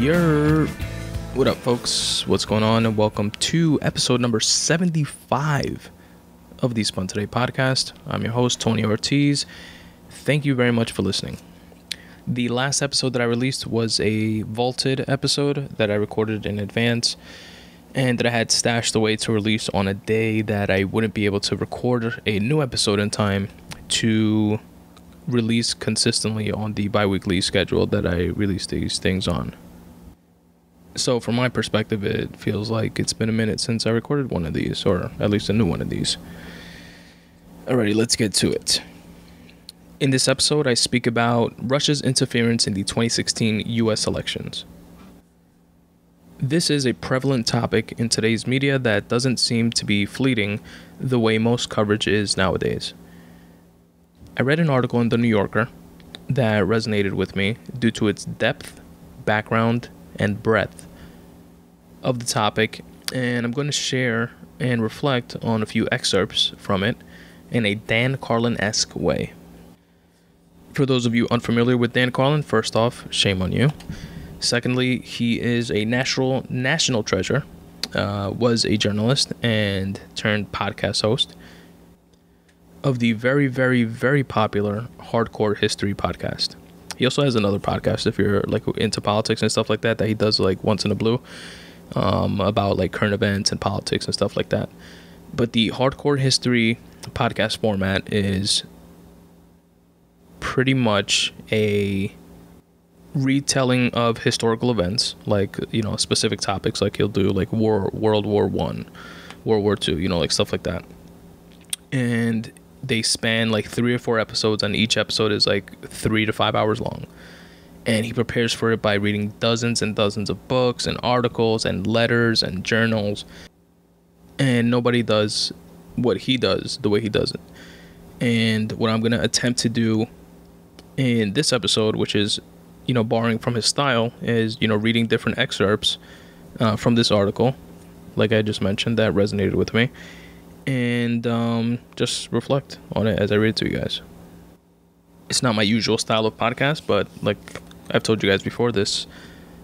What up, folks? What's going on? And welcome to episode number 75 of the Spun Today podcast. I'm your host, Tony Ortiz. Thank you very much for listening. The last episode that I released was a vaulted episode that I recorded in advance and that I had stashed away to release on a day that I wouldn't be able to record a new episode in time to release consistently on the bi-weekly schedule that I release these things on. So from my perspective, it feels like it's been a minute since I recorded one of these, or at least a new one of these. Alrighty, let's get to it. In this episode, I speak about Russia's interference in the 2016 US elections. This is a prevalent topic in today's media that doesn't seem to be fleeting the way most coverage is nowadays. I read an article in The New Yorker that resonated with me due to its depth, background, and breadth of the topic, and I'm going to share and reflect on a few excerpts from it in a Dan Carlin-esque way. For those of you unfamiliar with Dan Carlin, first off, shame on you. Secondly, he is a national treasure, was a journalist and turned podcast host of the very, very, very popular Hardcore History podcast. He also has another podcast if you're like into politics and stuff like that he does like once in a blue, about like current events and politics and stuff like that. But the Hardcore History podcast format is pretty much a retelling of historical events, like, you know, specific topics. Like he'll do like World War I, World War II, like stuff like that. And they span like 3 or 4 episodes, and each episode is like 3 to 5 hours long. And he prepares for it by reading dozens and dozens of books and articles and letters and journals. And nobody does what he does the way he does it. And what I'm going to attempt to do in this episode, which is, borrowing from his style, is, reading different excerpts from this article, like I just mentioned, that resonated with me. And just reflect on it as I read it to you guys. It's not my usual style of podcast, but like I've told you guys before, this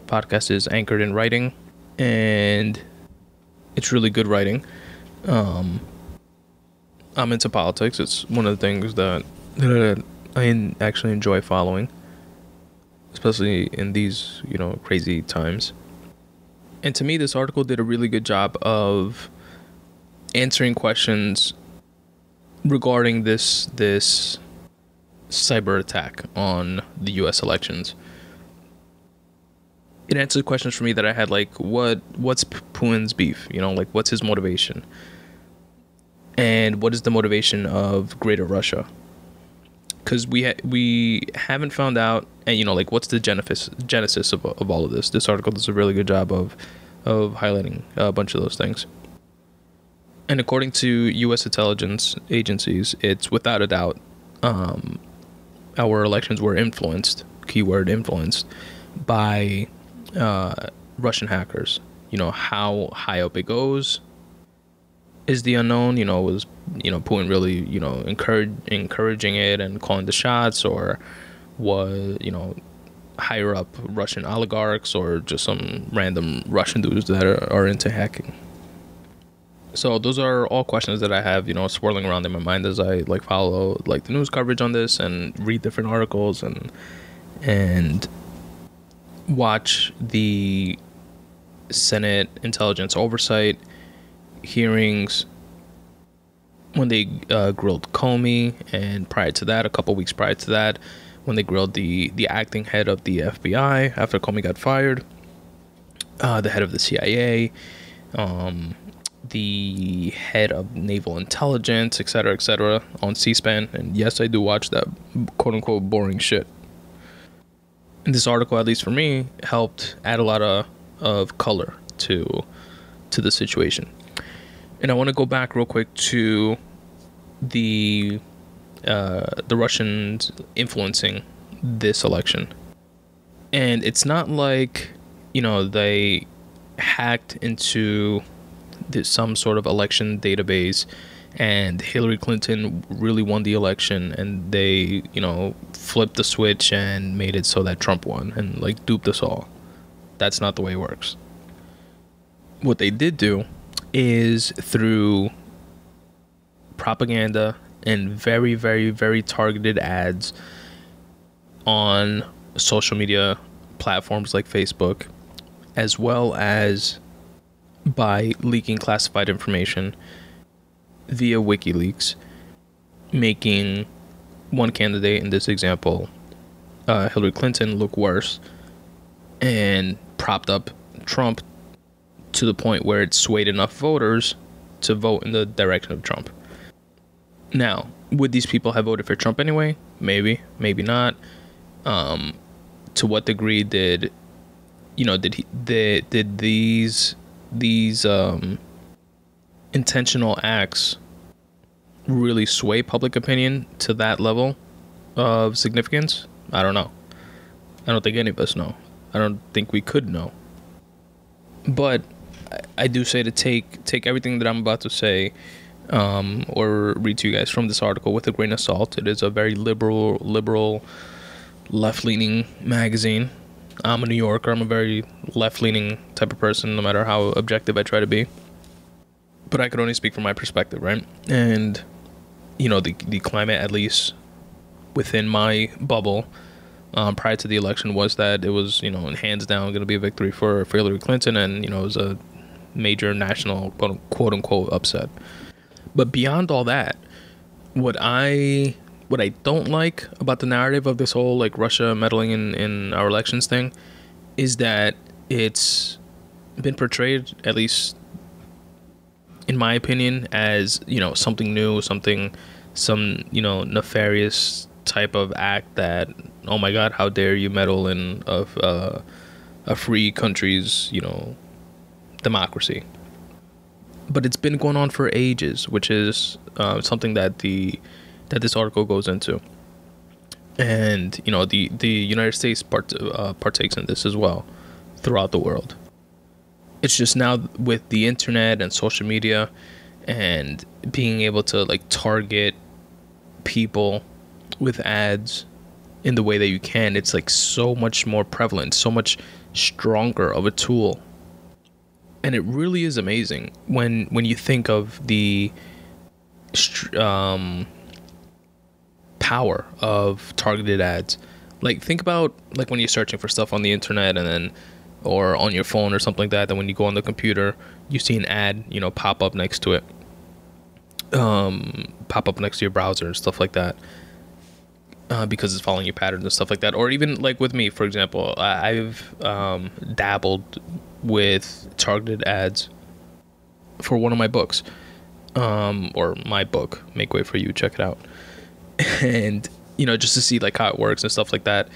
podcast is anchored in writing, and it's really good writing. I'm into politics. It's one of the things that I actually enjoy following, especially in these, crazy times. And to me, this article did a really good job of answering questions regarding this cyber attack on the US elections. It answered questions for me that I had, like, what's Putin's beef? Like, what's his motivation? And what is the motivation of Greater Russia? Because we haven't found out, and like, what's the genesis of all of this? This article does a really good job of highlighting a bunch of those things. And according to U.S. intelligence agencies, it's without a doubt our elections were influenced, keyword influenced, by Russian hackers. How high up it goes is the unknown. Was Putin really encouraging it and calling the shots, or was higher up Russian oligarchs, or just some random Russian dudes that are into hacking? So those are all questions that I have, swirling around in my mind as I like follow like the news coverage on this and read different articles and watch the Senate Intelligence Oversight hearings when they grilled Comey, and prior to that, a couple weeks prior to that, when they grilled the acting head of the FBI after Comey got fired, the head of the CIA, the head of naval intelligence, etc., on C-SPAN. And yes, I do watch that quote-unquote boring shit. And this article, at least for me, helped add a lot of color to the situation. And I want to go back real quick to the Russians influencing this election. And it's not like, they hacked into some sort of election database and Hillary Clinton really won the election and they, flipped the switch and made it so that Trump won and like duped us all. That's not the way it works. What they did do is through propaganda and very, very, very targeted ads on social media platforms like Facebook, as well as by leaking classified information via WikiLeaks, making one candidate, in this example, Hillary Clinton, look worse, and propped up Trump to the point where it swayed enough voters to vote in the direction of Trump. Now, would these people have voted for Trump anyway? Maybe, maybe not. To what degree did these intentional acts really sway public opinion to that level of significance? I don't know. I don't think any of us know. I don't think we could know. But I do say to take everything that I'm about to say or read to you guys from this article with a grain of salt. It is a very liberal, left-leaning magazine. I'm a New Yorker. I'm a very left-leaning type of person, no matter how objective I try to be. But I could only speak from my perspective, right? And, the climate, at least within my bubble, prior to the election, was that it was, hands down going to be a victory for Hillary Clinton, and, it was a major national quote-unquote upset. But beyond all that, what I don't like about the narrative of this whole Russia meddling in our elections thing is that it's been portrayed, at least in my opinion, as something new, some nefarious type of act that, oh my God, how dare you meddle in a free country's democracy. But it's been going on for ages, which is something that this article goes into, and the United States partakes in this as well throughout the world. It's just now with the internet and social media and being able to target people with ads in the way that you can, it's so much more prevalent, so much stronger of a tool. And it really is amazing when you think of the power of targeted ads. Think about when you're searching for stuff on the internet or on your phone or something like that, then when you go on the computer, you see an ad, pop up next to it, pop up next to your browser and stuff like that, because it's following your patterns and stuff like that. Or even with me, for example, I've dabbled with targeted ads for one of my books, or my book, Make Way For You, check it out. And just to see how it works and stuff like that,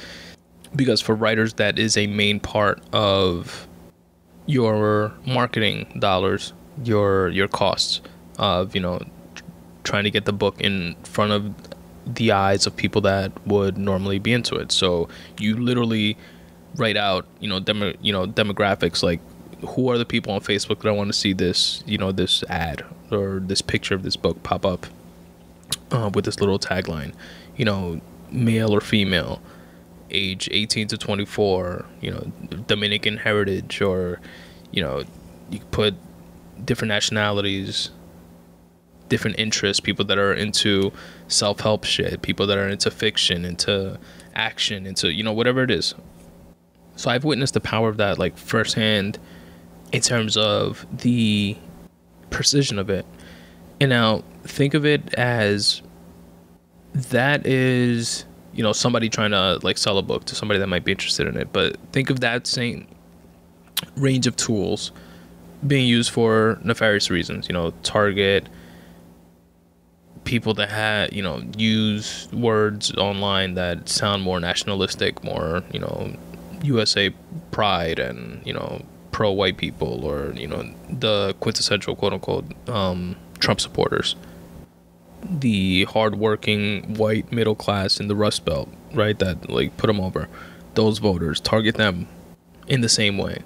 because for writers that is a main part of your marketing dollars, your costs of trying to get the book in front of the eyes of people that would normally be into it. So you literally write out demographics, who are the people on Facebook that I want to see this this ad or this picture of this book pop up with this little tagline, male or female, age 18 to 24, Dominican heritage, or you put different nationalities, different interests, people that are into self-help shit, people that are into fiction, into action, into whatever it is. So I've witnessed the power of that firsthand in terms of the precision of it. And now think of it as that is somebody trying to sell a book to somebody that might be interested in it. But think of that same range of tools being used for nefarious reasons. Target people that use words online that sound more nationalistic, more USA pride, and pro white people, or the quintessential quote unquote Trump supporters, the hardworking white middle class in the Rust Belt, right? That put them over. Those voters, target them in the same way.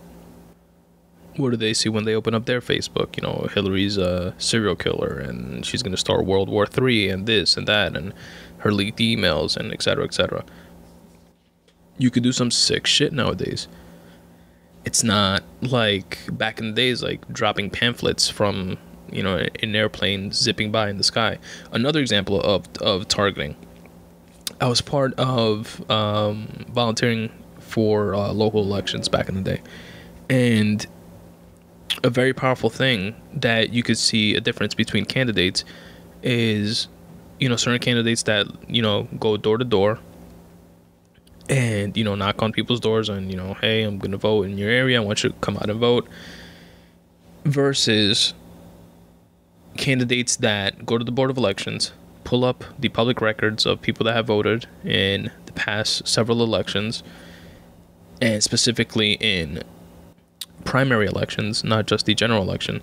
What do they see when they open up their Facebook? Hillary's a serial killer, and she's going to start World War III, and this and that, and her leaked emails, and etc., etc. You could do some sick shit nowadays. It's not like back in the days, like dropping pamphlets from, an airplane zipping by in the sky. Another example of targeting. I was part of volunteering for local elections back in the day. And a very powerful thing that you could see a difference between candidates is, certain candidates that, go door to door and, knock on people's doors and, hey, I'm going to vote in your area. I want you to come out and vote. Versus candidates that go to the Board of Elections, pull up the public records of people that have voted in the past several elections, and specifically in primary elections, not just the general election,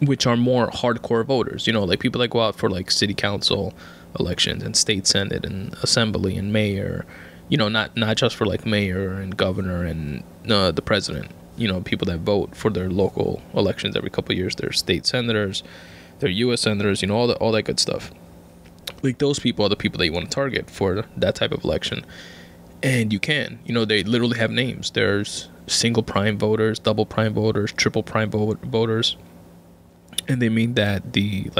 which are more hardcore voters, like people that go out for like city council elections and state senate and assembly and mayor, not just for like mayor and governor and the president, people that vote for their local elections every couple of years, their state senators, their U.S. senators, all that good stuff. Like those people are the people that you want to target for that type of election. And you can, they literally have names. There's single prime voters, double prime voters, triple prime voters. And they mean that the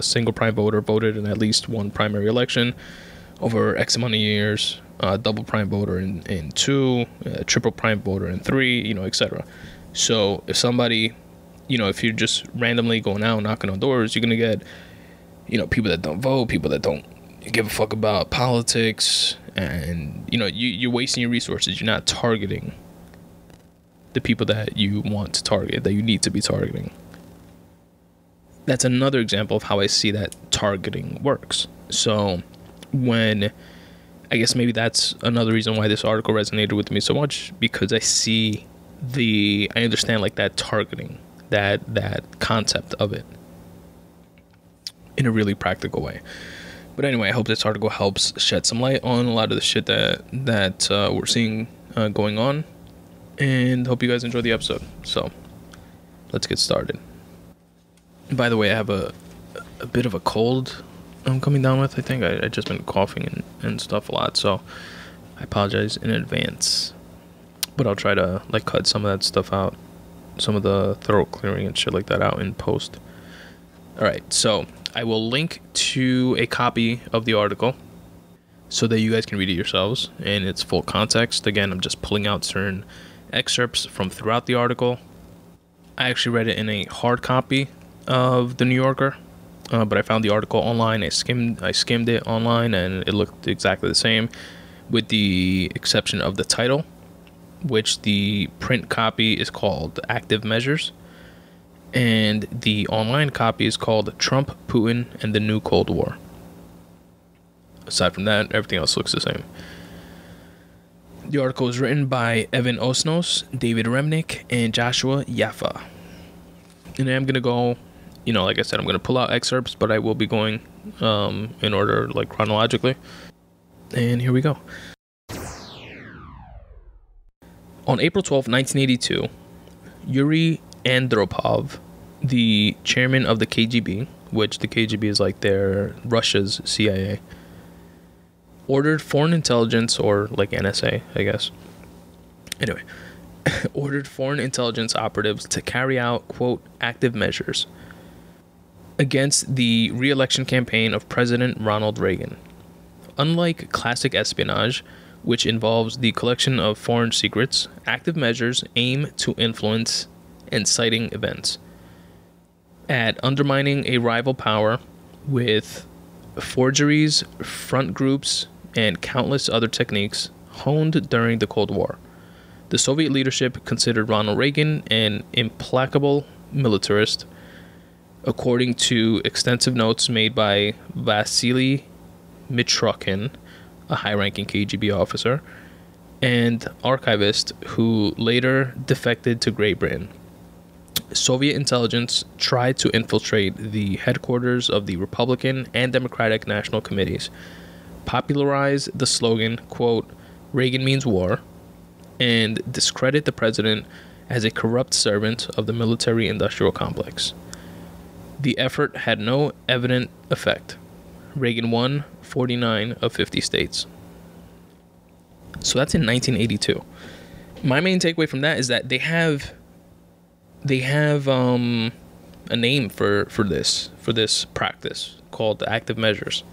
single prime voter voted in at least one primary election over X amount of years, double prime voter in 2, triple prime voter in 3, etc. So if somebody, if you're just randomly going out knocking on doors, you're going to get, people that don't vote, people that don't give a fuck about politics, and you're wasting your resources. You're not targeting the people that you want to target, that you need to be targeting. That's another example of how I see that targeting works. So I guess maybe that's another reason why this article resonated with me so much, because I understand like that targeting, that concept of it in a really practical way. But anyway, I hope this article helps shed some light on a lot of the shit that we're seeing going on, and hope you guys enjoy the episode. So let's get started. By the way, I have a bit of a cold I'm coming down with. I think I just been coughing and stuff a lot, so I apologize in advance. But I'll try to cut some of that stuff out, some of the throat clearing and shit like that out in post. All right, so I will link to a copy of the article so that you guys can read it yourselves in its full context. Again, I'm just pulling out certain excerpts from throughout the article. I actually read it in a hard copy of the New Yorker, but I found the article online. I skimmed it online, and it looked exactly the same, with the exception of the title, which the print copy is called Active Measures, and the online copy is called Trump, Putin, and the New Cold War. Aside from that, everything else looks the same. The article is written by Evan Osnos, David Remnick, and Joshua Yaffa. And I'm going to go, like I said, I'm going to pull out excerpts, but I will be going in order, chronologically. And here we go. On April 12, 1982, Yuri Andropov, the chairman of the KGB, which the KGB is their Russia's CIA, ordered foreign intelligence, or NSA, I guess. Anyway, ordered foreign intelligence operatives to carry out, quote, active measures against the re-election campaign of President Ronald Reagan. Unlike classic espionage, which involves the collection of foreign secrets, active measures aim to influence inciting events at undermining a rival power with forgeries, front groups, and countless other techniques honed during the Cold War. The Soviet leadership considered Ronald Reagan an implacable militarist, according to extensive notes made by Vasily Mitrokhin, a high-ranking KGB officer and archivist who later defected to Great Britain. Soviet intelligence tried to infiltrate the headquarters of the Republican and Democratic National Committees, popularize the slogan, quote, Reagan means war, and discredit the president as a corrupt servant of the military-industrial complex. The effort had no evident effect. Reagan won 49 of 50 states. So that's in 1982. My main takeaway from that is that they have a name for this practice called the active measures.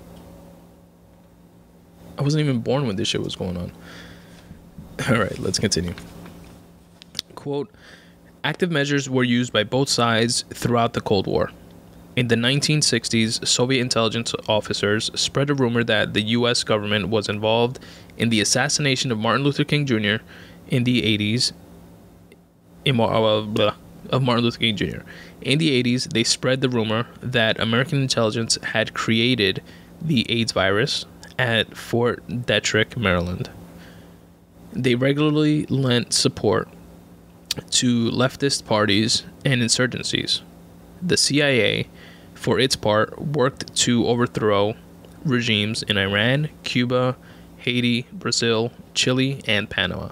I wasn't even born when this shit was going on. All right, let's continue. Quote, active measures were used by both sides throughout the Cold War. In the 1960s, Soviet intelligence officers spread a rumor that the U.S. government was involved in the assassination of Martin Luther King Jr. in the 80s. Of Martin Luther King Jr. In the 80s, they spread the rumor that American intelligence had created the AIDS virus at Fort Detrick, Maryland. They regularly lent support to leftist parties and insurgencies. The CIA, for its part, worked to overthrow regimes in Iran, Cuba, Haiti, Brazil, Chile, and Panama.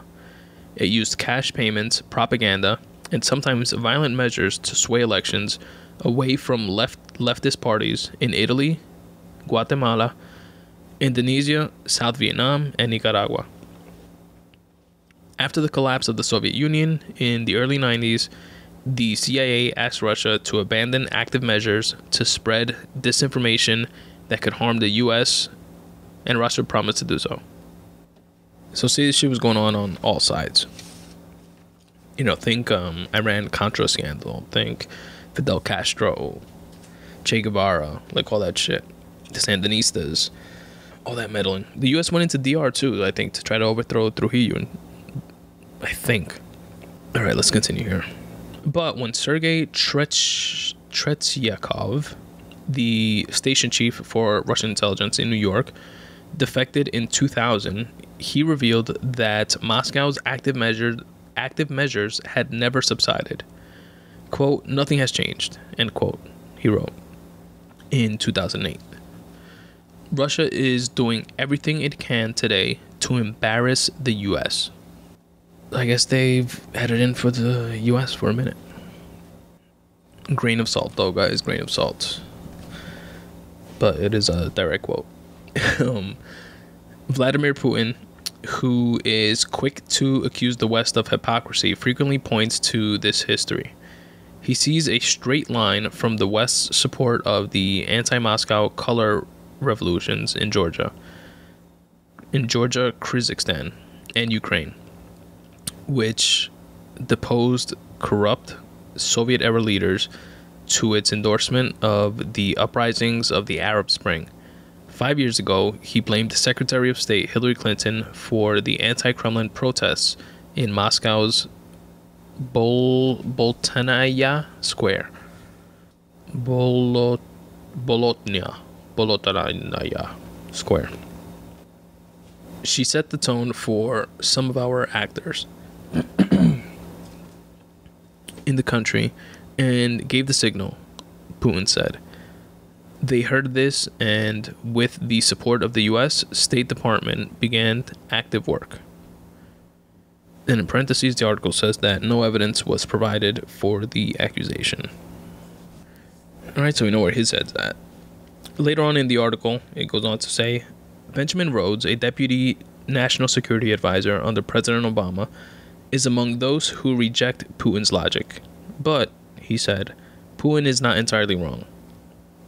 It used cash payments, propaganda, and sometimes violent measures to sway elections away from leftist parties in Italy, Guatemala, Indonesia, South Vietnam, and Nicaragua. After the collapse of the Soviet Union in the early 90s, the CIA asked Russia to abandon active measures to spread disinformation that could harm the U.S., and Russia promised to do so. So see, this shit was going on all sides. You know, think Iran-Contra scandal, think Fidel Castro, Che Guevara, like all that shit. The Sandinistas, all that meddling. The U.S. went into DR too, I think, to try to overthrow Trujillo, I think. All right, let's continue here. But when Sergei Tretyakov, the station chief for Russian intelligence in New York, defected in 2000, he revealed that Moscow's active measures had never subsided. Quote, nothing has changed, end quote, he wrote in 2008. Russia is doing everything it can today to embarrass the U.S. I guess they've had it in for the U.S. for a minute. Grain of salt, though, guys. Grain of salt. But it is a direct quote. Vladimir Putin, who is quick to accuse the West of hypocrisy, frequently points to this history. He sees a straight line from the West's support of the anti-Moscow color revolutions in Georgia, Kyrgyzstan, and Ukraine, which deposed corrupt Soviet-era leaders, to its endorsement of the uprisings of the Arab Spring. 5 years ago, he blamed Secretary of State Hillary Clinton for the anti-Kremlin protests in Moscow's Bolotnaya Square. Bolotnaya Square. She set the tone for some of our actors in the country and gave the signal, Putin said. They heard this, and with the support of the U.S. State Department, began active work. And in parentheses, the article says that no evidence was provided for the accusation. Alright, so we know where his head's at. Later on in the article, it goes on to say, Benjamin Rhodes, a deputy national security advisor under President Obama, is among those who reject Putin's logic. But, he said, Putin is not entirely wrong,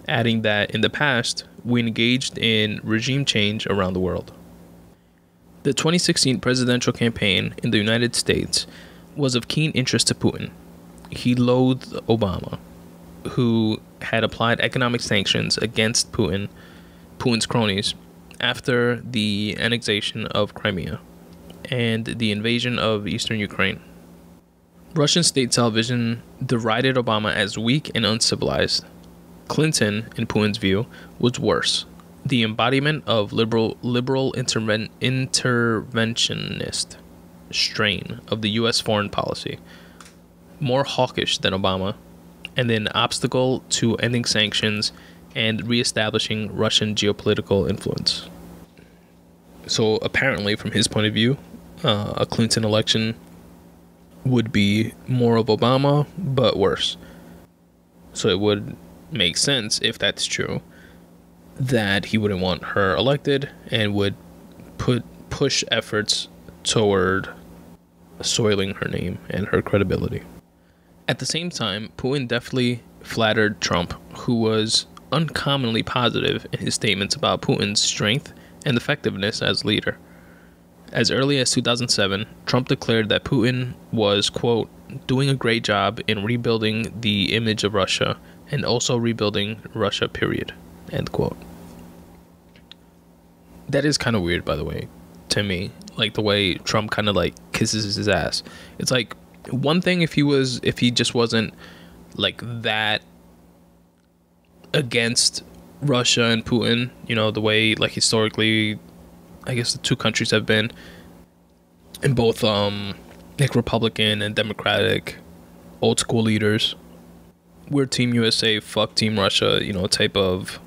adding that in the past, we engaged in regime change around the world. The 2016 presidential campaign in the United States was of keen interest to Putin. He loathed Obama, who had applied economic sanctions against Putin's cronies, after the annexation of Crimea and the invasion of eastern Ukraine. Russian state television derided Obama as weak and uncivilized. Clinton, in Putin's view, was worse, the embodiment of liberal interventionist strain of the U.S. foreign policy, more hawkish than Obama, and an obstacle to ending sanctions and reestablishing Russian geopolitical influence. So apparently, from his point of view, a Clinton election would be more of Obama, but worse. So it would make sense, if that's true, that he wouldn't want her elected and would push efforts toward soiling her name and her credibility. At the same time, Putin definitely flattered Trump, who was uncommonly positive in his statements about Putin's strength and effectiveness as leader. As early as 2007, Trump declared that Putin was, quote, doing a great job in rebuilding the image of Russia and also rebuilding Russia, period, end quote. That is kind of weird, by the way, to me. Like, the way Trump kind of, like, kisses his ass. It's like, one thing if he just wasn't, like, that against Russia and Putin, you know, the way, like, historically, I guess the two countries have been, and both, like, Republican and Democratic old school leaders. We're Team USA, fuck Team Russia, you know, type of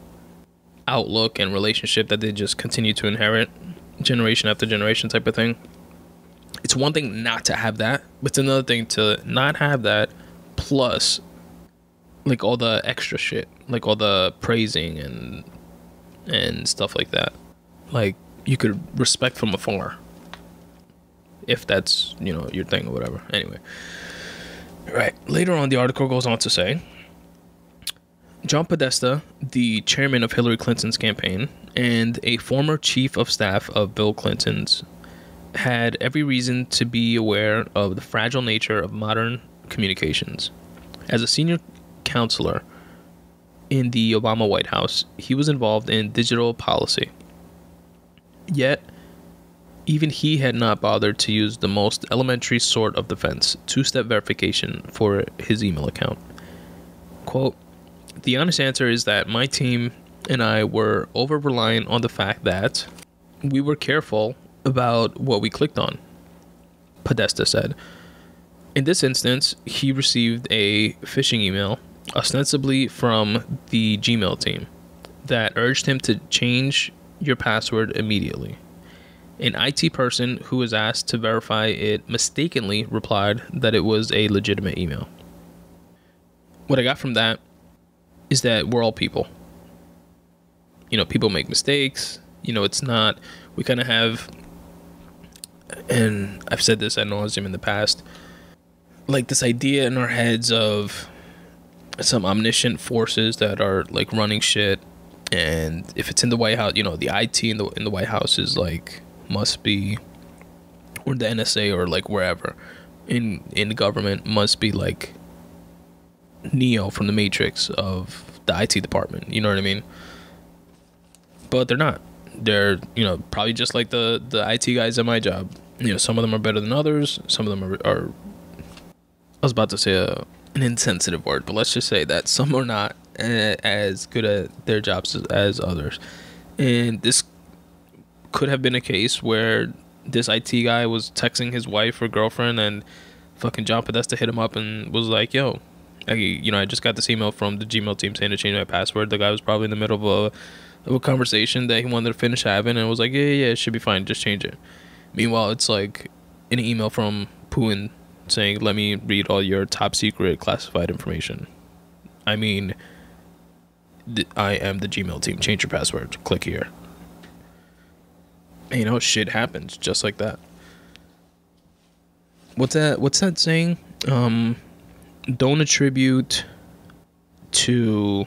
outlook and relationship that they just continue to inherit generation after generation type of thing. It's one thing not to have that, but it's another thing to not have that plus like all the extra shit, like all the praising and stuff like that. Like, you could respect from afar if that's, you know, your thing or whatever. Anyway, right, later on the article goes on to say, John Podesta, the chairman of Hillary Clinton's campaign and a former chief of staff of Bill Clinton's, had every reason to be aware of the fragile nature of modern communications. As a senior counselor in the Obama White House, he was involved in digital policy. Yet, even he had not bothered to use the most elementary sort of defense, two-step verification, for his email account. Quote, the honest answer is that my team and I were over-reliant on the fact that we were careful about what we clicked on, Podesta said. In this instance, he received a phishing email, ostensibly from the Gmail team, that urged him to change your password immediately. An IT person who was asked to verify it mistakenly replied that it was a legitimate email. What I got from that is that we're all people. You know, people make mistakes. You know, it's not, we kind of have, and I've said this ad nauseum in the past, like this idea in our heads of some omniscient forces that are like running shit. And if it's in the White House, you know, the IT in the White House is like, must be, or the NSA or like wherever in the government must be like Neo from the Matrix of the IT department. You know what I mean? But they're not. They're, you know, probably just like the IT guys at my job. You know, some of them are better than others. Some of them are I was about to say an insensitive word, but let's just say that some are not as good at their jobs as others. And this could have been a case where this IT guy was texting his wife or girlfriend, and fucking John Podesta hit him up and was like, yo, I just got this email from the Gmail team saying to change my password. The guy was probably in the middle of a conversation that he wanted to finish having, and was like, yeah, it should be fine, just change it. Meanwhile, it's like an email from Putin saying, let me read all your top secret classified information. I mean, I am the Gmail team, change your password, click here. And, you know, shit happens just like that. What's that saying? Don't attribute to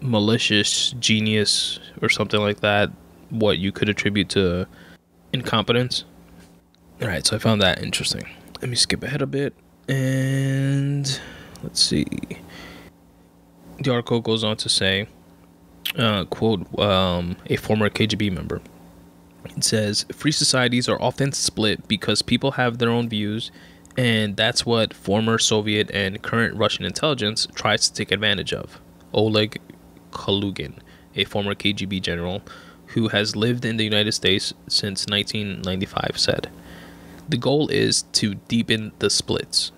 malicious genius or something like that what you could attribute to incompetence. All right, so I found that interesting. Let me skip ahead a bit and let's see. The article goes on to say, quote, a former KGB member. It says, free societies are often split because people have their own views, and that's what former Soviet and current Russian intelligence tries to take advantage of. Oleg Kalugin, a former KGB general who has lived in the United States since 1995, said, the goal is to deepen the splits.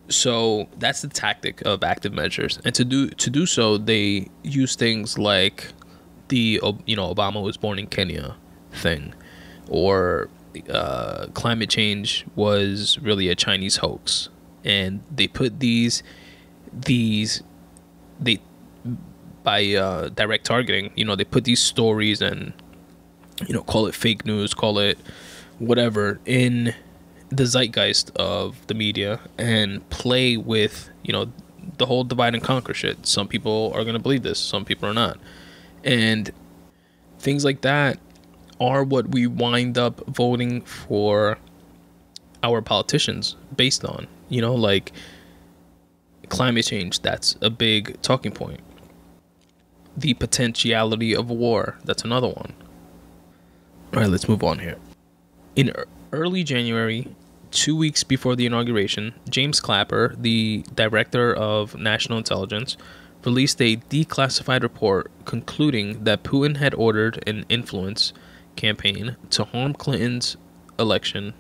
So that's the tactic of active measures. And to do so, they use things like the, Obama was born in Kenya thing, or climate change was really a Chinese hoax. And they put these by direct targeting, they put these stories and, call it fake news, call it whatever in the zeitgeist of the media and play with, the whole divide and conquer shit. Some people are going to believe this, some people are not. And things like that are what we wind up voting for our politicians based on. Like climate change, that's a big talking point. The potentiality of war, that's another one. All right, let's move on here. In early January, 2 weeks before the inauguration, James Clapper, the director of national intelligence, released a declassified report concluding that Putin had ordered an influence campaign to harm Clinton's election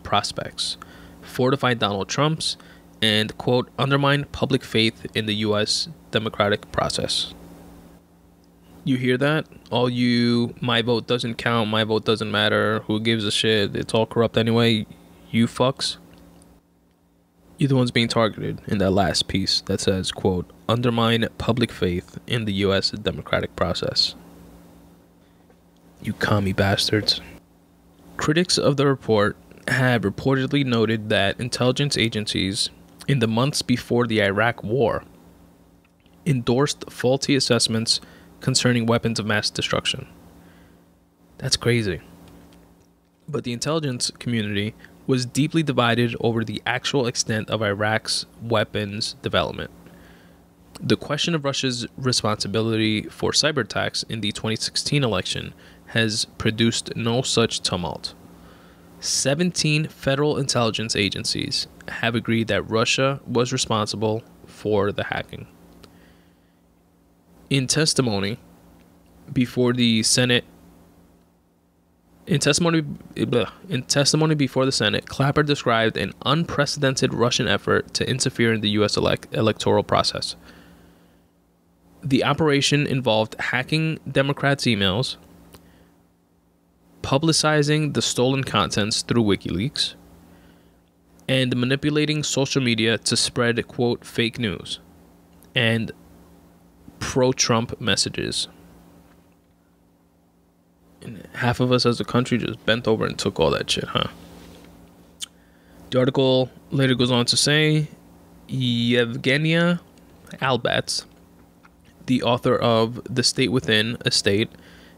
prospects, fortify Donald Trump's, and, quote, undermine public faith in the U.S. democratic process. You hear that? All you, my vote doesn't count, my vote doesn't matter, who gives a shit, it's all corrupt anyway, you fucks. You're the ones being targeted in that last piece that says, quote, undermine public faith in the U.S. democratic process. You commie bastards. Critics of the report have reportedly noted that intelligence agencies in the months before the Iraq War endorsed faulty assessments concerning weapons of mass destruction. That's crazy. But the intelligence community was deeply divided over the actual extent of Iraq's weapons development. The question of Russia's responsibility for cyber attacks in the 2016 election has produced no such tumult. 17 federal intelligence agencies have agreed that Russia was responsible for the hacking. In testimony before the Senate, Clapper described an unprecedented Russian effort to interfere in the U.S. electoral process. The operation involved hacking Democrats' emails, publicizing the stolen contents through WikiLeaks, and manipulating social media to spread, quote, fake news and pro-Trump messages. And half of us as a country just bent over and took all that shit, huh? The article later goes on to say, Yevgenia Albats, the author of The State Within a State,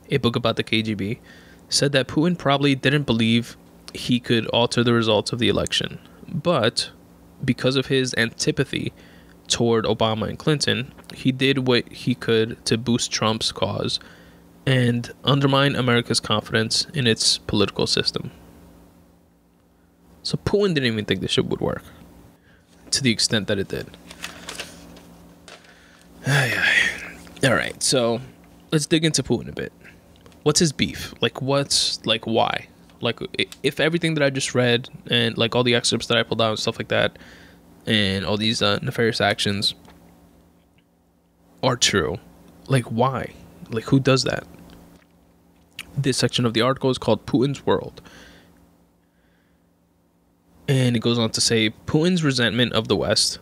a book about the KGB, said that Putin probably didn't believe he could alter the results of the election. But because of his antipathy toward Obama and Clinton, he did what he could to boost Trump's cause and undermine America's confidence in its political system. So Putin didn't even think this shit would work, to the extent that it did. Alright, so let's dig into Putin a bit. What's his beef? Why? If everything that I just read and all the excerpts that I pulled out and stuff like that, and all these nefarious actions are true, why? Who does that? This section of the article is called Putin's World. And it goes on to say, Putin's resentment of the West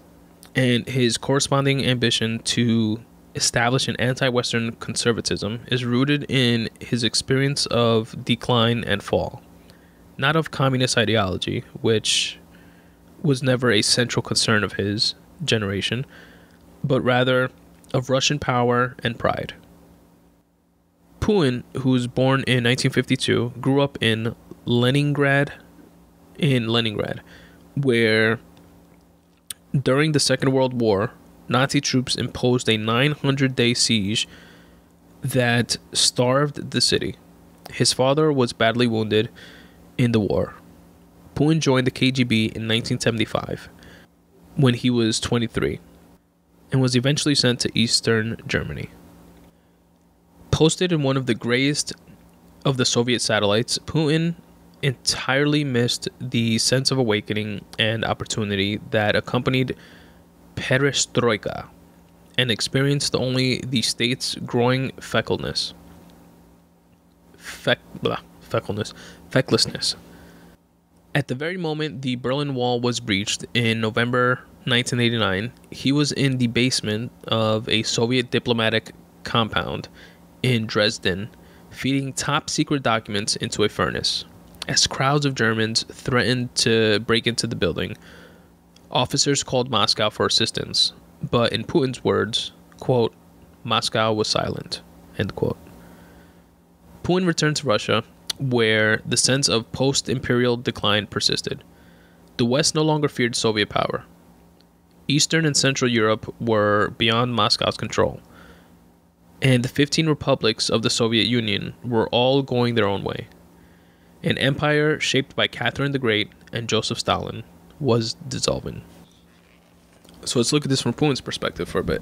and his corresponding ambition to establish an anti-Western conservatism is rooted in his experience of decline and fall, not of communist ideology, which was never a central concern of his generation, but rather of Russian power and pride. Putin, who was born in 1952, grew up in Leningrad, where during the Second World War, Nazi troops imposed a 900-day siege that starved the city. His father was badly wounded in the war. Putin joined the KGB in 1975 when he was 23 and was eventually sent to Eastern Germany. Posted in one of the grayest of the Soviet satellites, Putin entirely missed the sense of awakening and opportunity that accompanied perestroika and experienced only the state's growing fecklessness. At the very moment the Berlin Wall was breached in November 1989, he was in the basement of a Soviet diplomatic compound in Dresden, feeding top-secret documents into a furnace. As crowds of Germans threatened to break into the building, officers called Moscow for assistance, but in Putin's words, quote, Moscow was silent, end quote. Putin returned to Russia, where the sense of post-imperial decline persisted. The West no longer feared Soviet power. Eastern and Central Europe were beyond Moscow's control, and the 15 republics of the Soviet Union were all going their own way. An empire shaped by Catherine the Great and Joseph Stalin was dissolving. So let's look at this from Putin's perspective for a bit.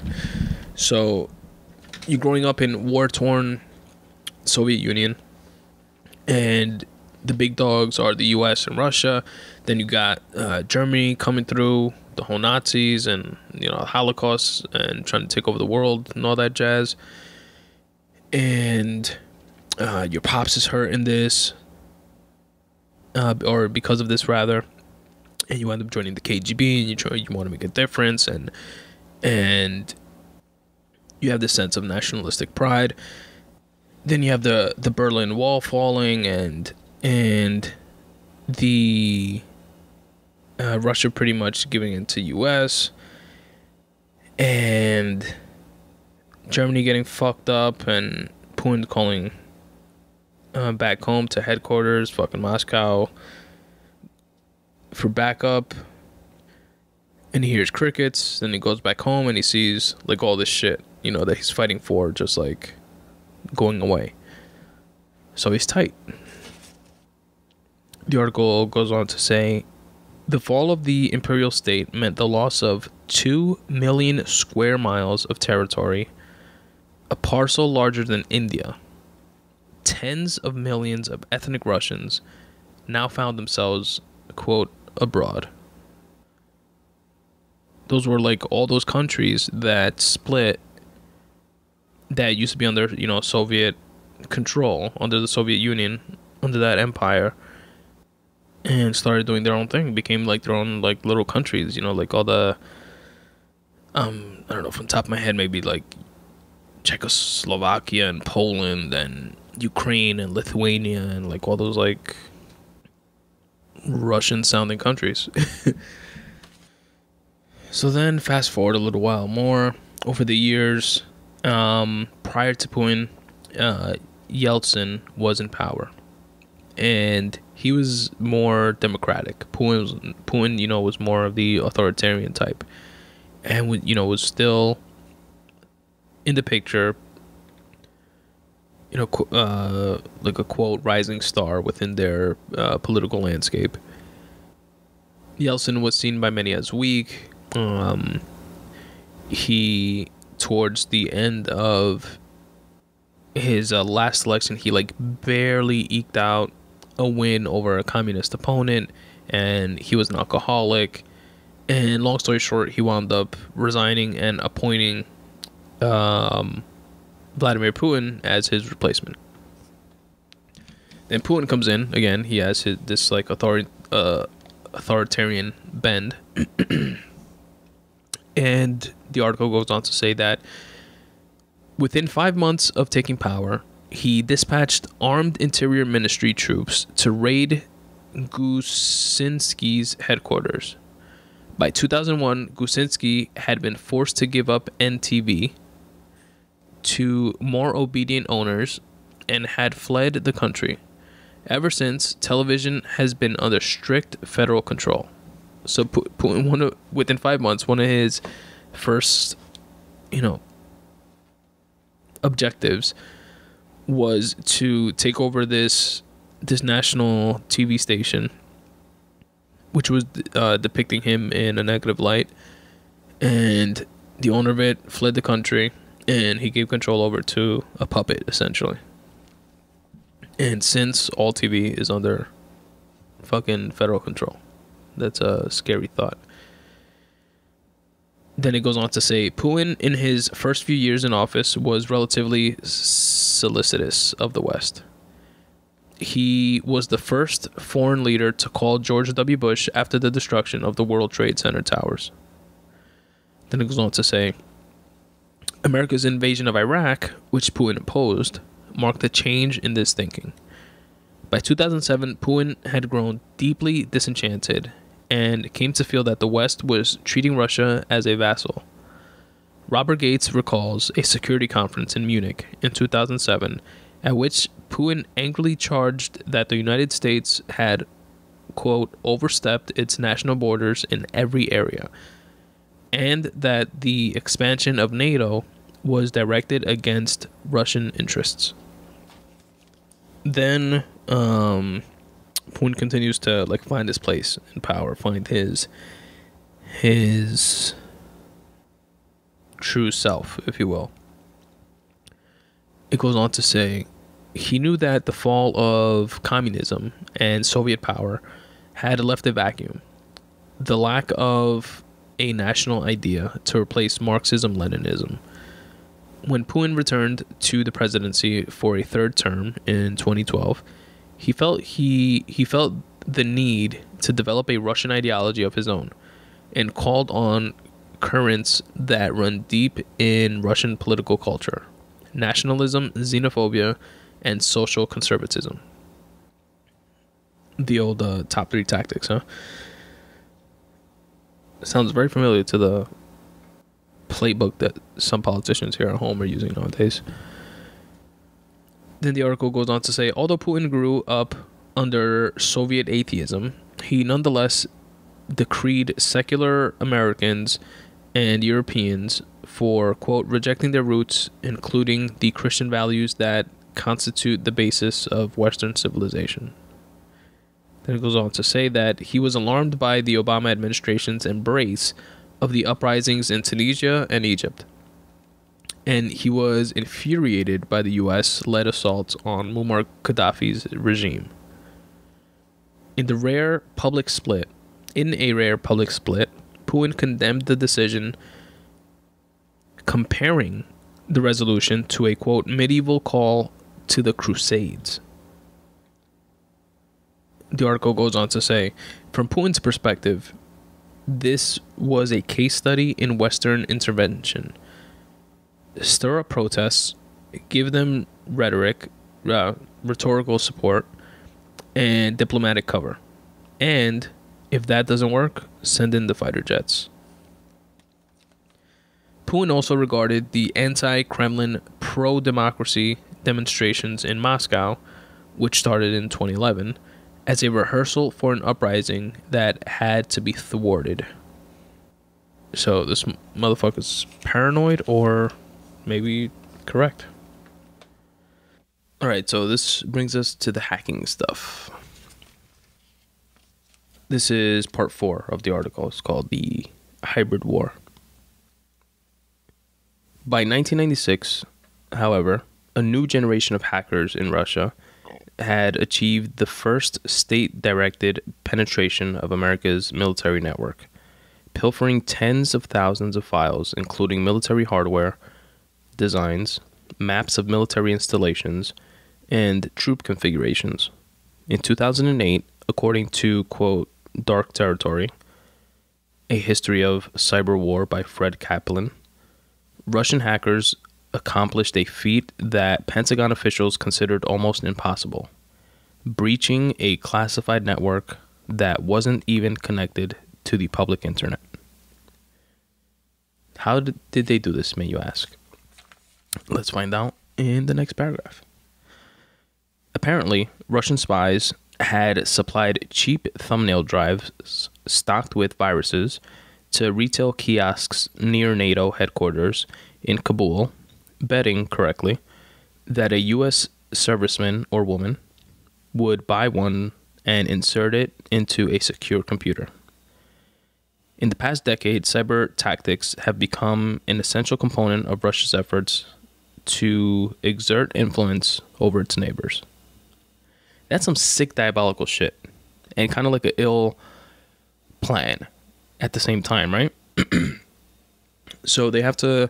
So you're growing up in war-torn Soviet Union, and the big dogs are the US and Russia. Then you got Germany coming through, the whole Nazis and, you know, Holocaust and trying to take over the world and all that jazz. And your pops is hurt in this, or because of this rather, and you end up joining the KGB, and you want to make a difference, and you have this sense of nationalistic pride. Then you have the Berlin Wall falling, and the Russia pretty much giving in to US, and Germany getting fucked up, and Putin calling back home to headquarters, fucking Moscow, for backup. And he hears crickets, then he goes back home and he sees like all this shit, you know, that he's fighting for, just like going away. So he's tight. The article goes on to say, the fall of the imperial state meant the loss of 2 million square miles of territory, a parcel larger than India. Tens of millions of ethnic Russians now found themselves, quote, abroad. Those were like all those countries that split, that used to be under, you know, Soviet control, under the Soviet Union, under that empire, and started doing their own thing, became like their own like little countries, you know, like all the I don't know, from the top of my head, maybe like Czechoslovakia and Poland and Ukraine and Lithuania and like all those like Russian sounding countries. So then fast forward a little while more over the years, prior to Putin, Yeltsin was in power, and he was more democratic. Putin, you know, was more of the authoritarian type, and, you know, was still in the picture, you know, like a quote rising star within their political landscape. Yeltsin was seen by many as weak. He, towards the end of his last election, he like barely eked out a win over a communist opponent, and he was an alcoholic. And long story short, he wound up resigning and appointing Vladimir Putin as his replacement. Then Putin comes in again. He has this like authoritarian bend. And the article goes on to say that within 5 months of taking power, he dispatched armed interior ministry troops to raid Gusinski's headquarters. By 2001, Gusinski had been forced to give up NTV to more obedient owners and had fled the country. Ever since, television has been under strict federal control. So Putin, within 5 months, one of his first, you know, objectives was to take over this national TV station, which was depicting him in a negative light, and the owner of it fled the country, and he gave control over to a puppet, essentially. And since all TV is under fucking federal control, that's a scary thought. Then it goes on to say, Putin, in his first few years in office, was relatively solicitous of the West. He was the first foreign leader to call George W. Bush after the destruction of the World Trade Center towers. Then it goes on to say, America's invasion of Iraq, which Putin opposed, marked a change in this thinking. By 2007, Putin had grown deeply disenchanted and came to feel that the West was treating Russia as a vassal. Robert Gates recalls a security conference in Munich in 2007 at which Putin angrily charged that the United States had, quote, overstepped its national borders in every area, and that the expansion of NATO was directed against Russian interests. Then Putin continues to find his place in power, find his true self, if you will. It goes on to say he knew that the fall of communism and Soviet power had left a vacuum. The lack of a national idea to replace Marxism-Leninism. When Putin returned to the presidency for a third term in 2012, he felt the need to develop a Russian ideology of his own and called on currents that run deep in Russian political culture: nationalism, xenophobia, and social conservatism. The old top 3 tactics, huh? Sounds very familiar to the playbook that some politicians here at home are using nowadays. Then the article goes on to say, although Putin grew up under Soviet atheism, he nonetheless decreed secular Americans and Europeans for, quote, rejecting their roots, including the Christian values that constitute the basis of Western civilization. Then it goes on to say that he was alarmed by the Obama administration's embrace of the uprisings in Tunisia and Egypt, and he was infuriated by the U.S.-led assaults on Muammar Gaddafi's regime. In a rare public split, Putin condemned the decision, comparing the resolution to a, quote, medieval call to the Crusades. The article goes on to say, from Putin's perspective, this was a case study in Western intervention. Stir up protests, give them rhetorical support, and diplomatic cover. And if that doesn't work, send in the fighter jets. Putin also regarded the anti-Kremlin pro-democracy demonstrations in Moscow, which started in 2011, as a rehearsal for an uprising that had to be thwarted. So this motherfucker's paranoid, or maybe correct. Alright, so this brings us to the hacking stuff. This is part 4 of the article. It's called The Hybrid War. By 1996, however, a new generation of hackers in Russia had achieved the first state-directed penetration of America's military network, pilfering tens of thousands of files, including military hardware, designs, maps of military installations, and troop configurations. In 2008, according to, quote, Dark Territory, A History of Cyber War by Fred Kaplan, Russian hackers accomplished a feat that Pentagon officials considered almost impossible, breaching a classified network that wasn't even connected to the public internet. How did they do this, may you ask? Let's find out in the next paragraph. Apparently, Russian spies had supplied cheap thumbnail drives stocked with viruses to retail kiosks near NATO headquarters in Kabul, betting correctly that a U.S. serviceman or woman would buy one and insert it into a secure computer. In the past decade, cyber tactics have become an essential component of Russia's efforts to exert influence over its neighbors. That's some sick diabolical shit, and kind of like an ill plan at the same time, right? So they have to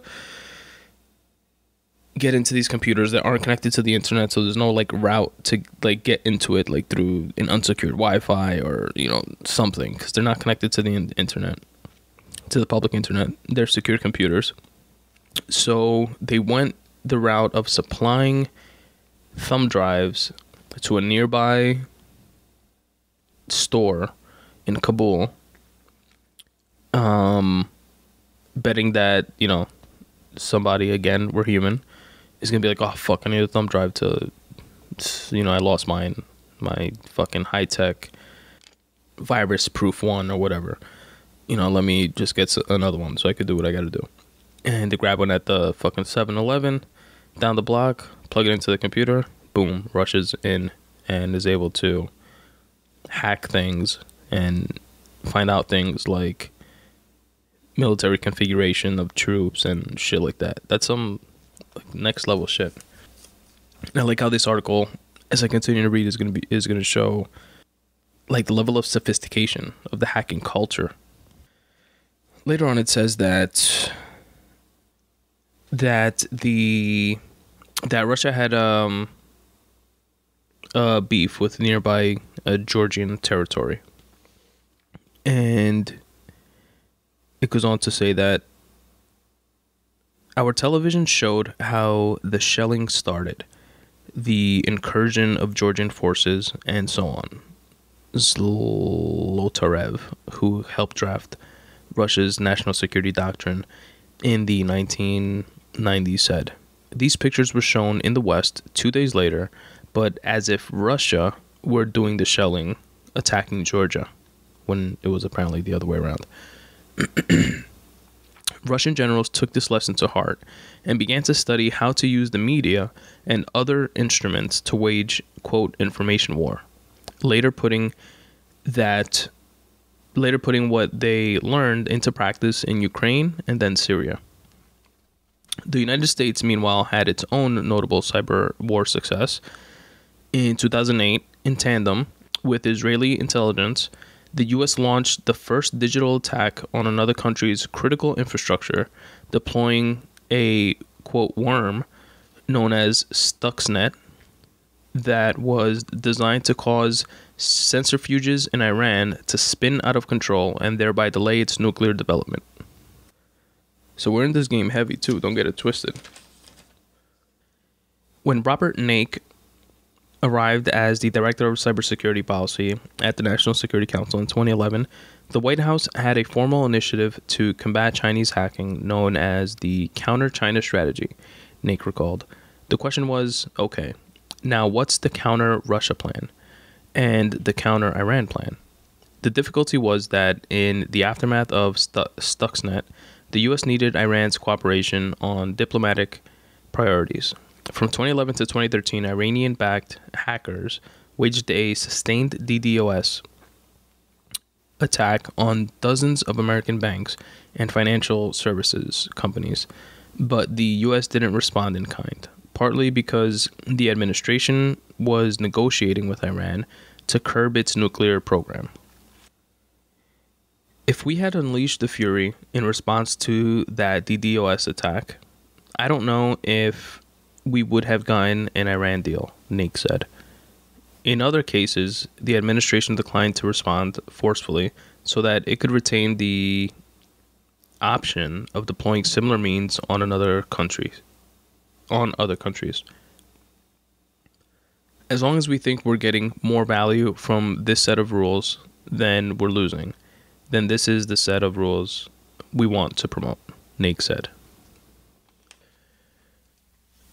get into these computers that aren't connected to the internet, so there's no route to get into it through an unsecured Wi-Fi or something, because they're not connected to the internet, to the public internet. They're secure computers. So they went the route of supplying thumb drives to a nearby store in Kabul, betting that, somebody, again, we're human, is gonna be like, oh fuck, I need a thumb drive to, I lost my fucking high-tech virus proof one or whatever, let me just get another one so I could do what I gotta do. And to grab one at the fucking 7-Eleven down the block, plug it into the computer, boom, rushes in and is able to hack things and find out things like military configuration of troops and shit like that. That's some next level shit. And I like how this article, as I continue to read, is gonna show like the level of sophistication of the hacking culture. Later on, it says that Russia had beef with nearby Georgian territory, and it goes on to say that our television showed how the shelling started, the incursion of Georgian forces, and so on. Zlotarev, who helped draft Russia's national security doctrine in the 1990s, said, "These pictures were shown in the West 2 days later, but as if Russia were doing the shelling, attacking Georgia, when it was apparently the other way around." Russian generals took this lesson to heart and began to study how to use the media and other instruments to wage, quote, information war, later putting what they learned into practice in Ukraine and then Syria. The United States, meanwhile, had its own notable cyber war success. In 2008, in tandem with Israeli intelligence, the U.S. launched the first digital attack on another country's critical infrastructure, deploying a, quote, worm known as Stuxnet that was designed to cause centrifuges in Iran to spin out of control and thereby delay its nuclear development. So we're in this game heavy too, don't get it twisted. When Robert Naik arrived as the Director of Cybersecurity Policy at the National Security Council in 2011, the White House had a formal initiative to combat Chinese hacking known as the Counter-China Strategy, Naik recalled. The question was, okay, now what's the counter-Russia plan and the counter-Iran plan? The difficulty was that in the aftermath of Stuxnet, the U.S. needed Iran's cooperation on diplomatic priorities. From 2011 to 2013, Iranian-backed hackers waged a sustained DDoS attack on dozens of American banks and financial services companies, but the U.S. didn't respond in kind, partly because the administration was negotiating with Iran to curb its nuclear program. If we had unleashed the fury in response to that DDoS attack, I don't know if we would have gotten an Iran deal, Naik said. In other cases, the administration declined to respond forcefully so that it could retain the option of deploying similar means on other countries. As long as we think we're getting more value from this set of rules than we're losing, then this is the set of rules we want to promote, Naik said.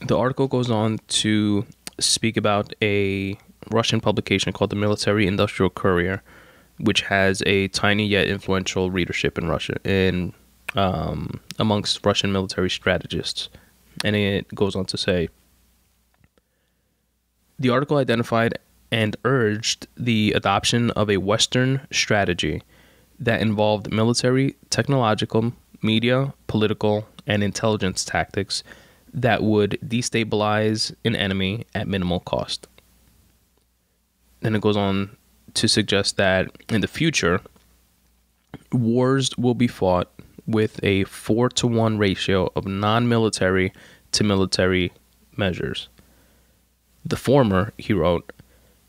The article goes on to speak about a Russian publication called the Military Industrial Courier, which has a tiny yet influential readership in Russia, amongst Russian military strategists. And it goes on to say, the article identified and urged the adoption of a Western strategy that involved military, technological, media, political, and intelligence tactics that would destabilize an enemy at minimal cost. Then it goes on to suggest that in the future, wars will be fought with a 4-to-1 ratio of non-military to military measures. The former, he wrote,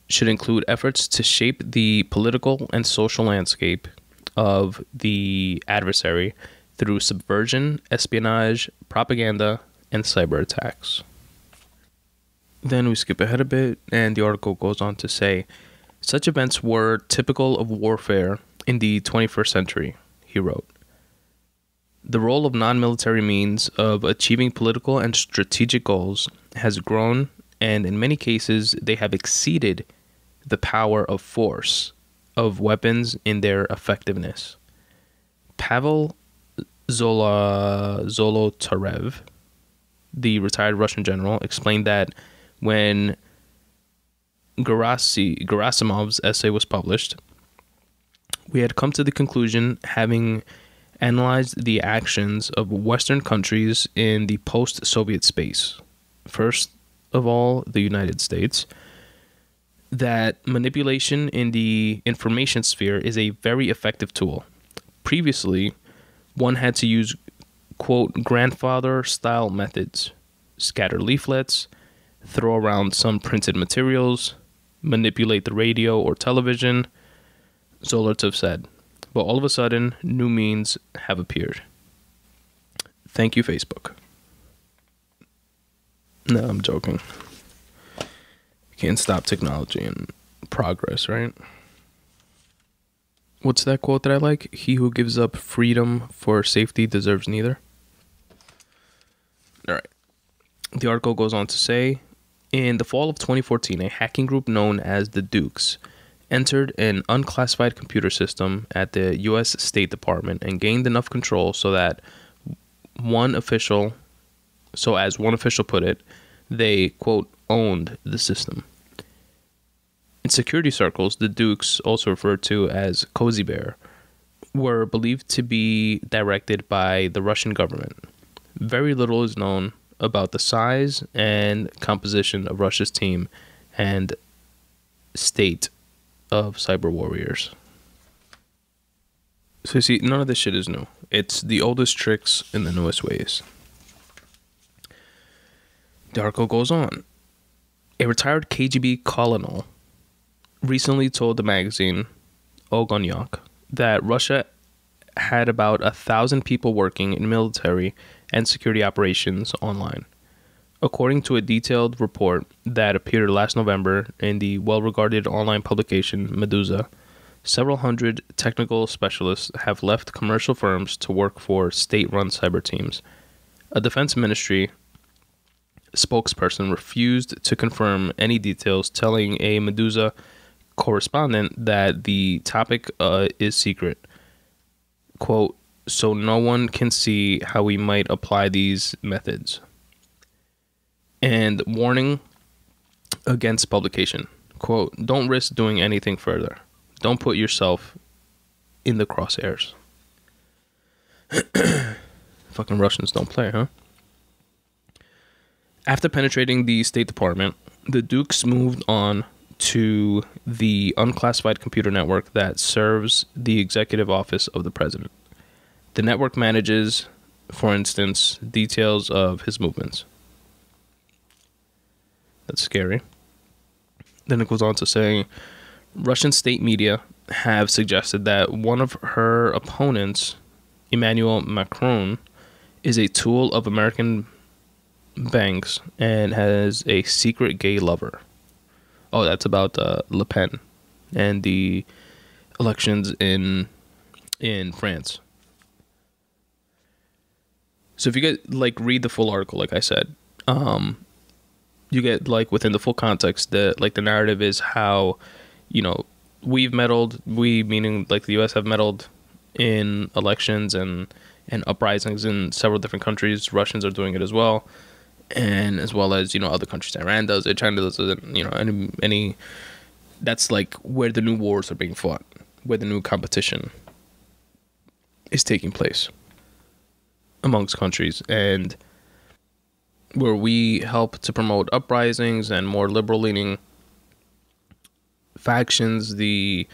should include efforts to shape the political and social landscape of the adversary through subversion, espionage, propaganda, and cyber attacks. Then we skip ahead a bit, and the article goes on to say, such events were typical of warfare in the 21st century, he wrote. The role of non-military means of achieving political and strategic goals has grown, and in many cases, they have exceeded the power of force of weapons in their effectiveness. Pavel Zolotarev, the retired Russian general, explained that when Gerasimov's essay was published, we had come to the conclusion, having analyzed the actions of Western countries in the post-Soviet space, first of all the United States, that manipulation in the information sphere is a very effective tool. Previously, one had to use, quote, grandfather-style methods, scatter leaflets, throw around some printed materials, manipulate the radio or television, Zolotarev said. But all of a sudden, new means have appeared. Thank you, Facebook. No, I'm joking. Can't stop technology and progress, right? What's that quote that I like? He who gives up freedom for safety deserves neither. All right. The article goes on to say, in the fall of 2014, a hacking group known as the Dukes entered an unclassified computer system at the U.S. State Department and gained enough control so that as one official put it, they, quote, owned the system. In security circles, the Dukes, also referred to as Cozy Bear, were believed to be directed by the Russian government. Very little is known about the size and composition of Russia's team and state of cyber warriors. So you see, none of this shit is new. It's the oldest tricks in the newest ways. The article goes on. A retired KGB colonel recently told the magazine Ogonyak that Russia had about 1,000 people working in military and security operations online. According to a detailed report that appeared last November in the well-regarded online publication Medusa, several hundred technical specialists have left commercial firms to work for state-run cyber teams. A defense ministry spokesperson refused to confirm any details, telling a Medusa correspondent that the topic is secret. Quote, so no one can see how we might apply these methods. And warning against publication. Quote, don't risk doing anything further. Don't put yourself in the crosshairs. Fucking Russians don't play, huh? After penetrating the State Department, the Dukes moved on to the unclassified computer network that serves the executive office of the president. The network manages, for instance, details of his movements. That's scary. Then it goes on to say, Russian state media have suggested that one of her opponents, Emmanuel Macron, is a tool of American banks and has a secret gay lover. Oh, that's about Le Pen and the elections in France. So if you get read the full article, like I said, you get within the full context, the narrative is how, we've meddled, we meaning the US have meddled in elections and uprisings in several different countries. Russians are doing it as well. And as well as, other countries. Iran does it, China does it, any that's where the new wars are being fought, where the new competition is taking place amongst countries, and where we help to promote uprisings and more liberal-leaning factions. The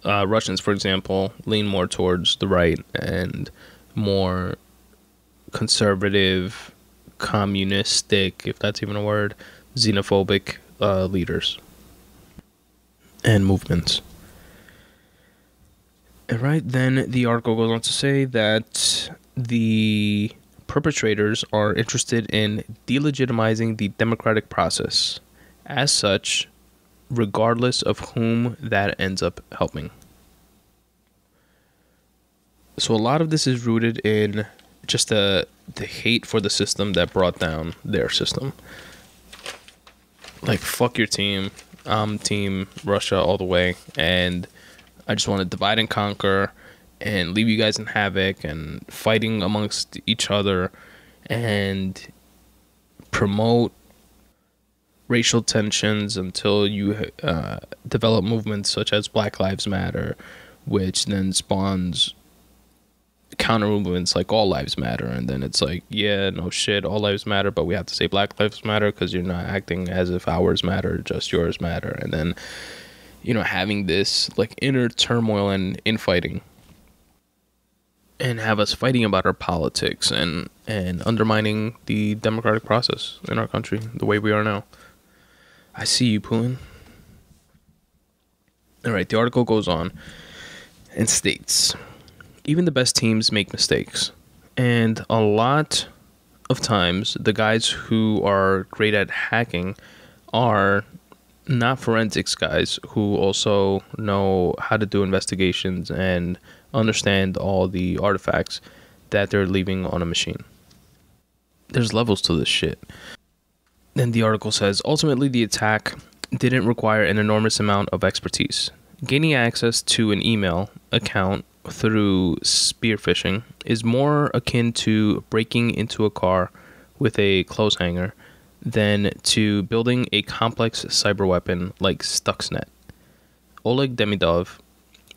Russians, for example, lean more towards the right and more conservative, communistic, if that's even a word, xenophobic leaders and movements. All right, then the article goes on to say that the perpetrators are interested in delegitimizing the democratic process as such, regardless of whom that ends up helping. So a lot of this is rooted in just the hate for the system that brought down their system. Like, fuck your team. I'm team Russia all the way, and I just want to divide and conquer and leave you guys in havoc and fighting amongst each other and promote racial tensions until you develop movements such as Black Lives Matter, which then spawns counter movements like All Lives Matter. And then it's like, yeah, no shit, all lives matter, but we have to say Black Lives Matter because you're not acting as if ours matter, just yours matter. And then, you know, having this like inner turmoil and infighting, and have us fighting about our politics and undermining the democratic process in our country the way we are now. I see you, Putin. All right, the article goes on and states, even the best teams make mistakes. And a lot of times, the guys who are great at hacking are not forensics guys who also know how to do investigations and understand all the artifacts that they're leaving on a machine. There's levels to this shit. Then the article says, ultimately, the attack didn't require an enormous amount of expertise. Gaining access to an email account through spear phishing is more akin to breaking into a car with a clothes hanger than to building a complex cyber weapon like Stuxnet. Oleg Demidov,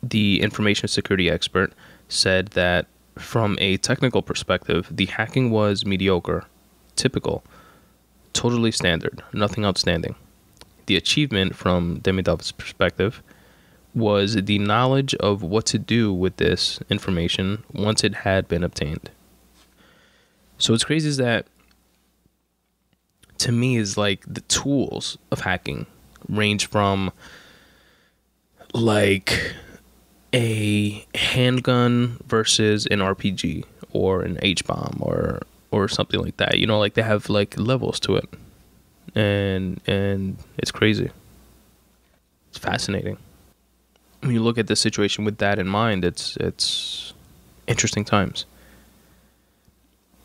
the information security expert, said that from a technical perspective, the hacking was mediocre, typical, totally standard, nothing outstanding. The achievement from Demidov's perspective was the knowledge of what to do with this information once it had been obtained. So what's crazy is that, to me, is like the tools of hacking range from like a handgun versus an RPG or an H-bomb or something like that. You know, like they have like levels to it, and it's crazy. It's fascinating. When you look at the situation with that in mind, it's interesting times.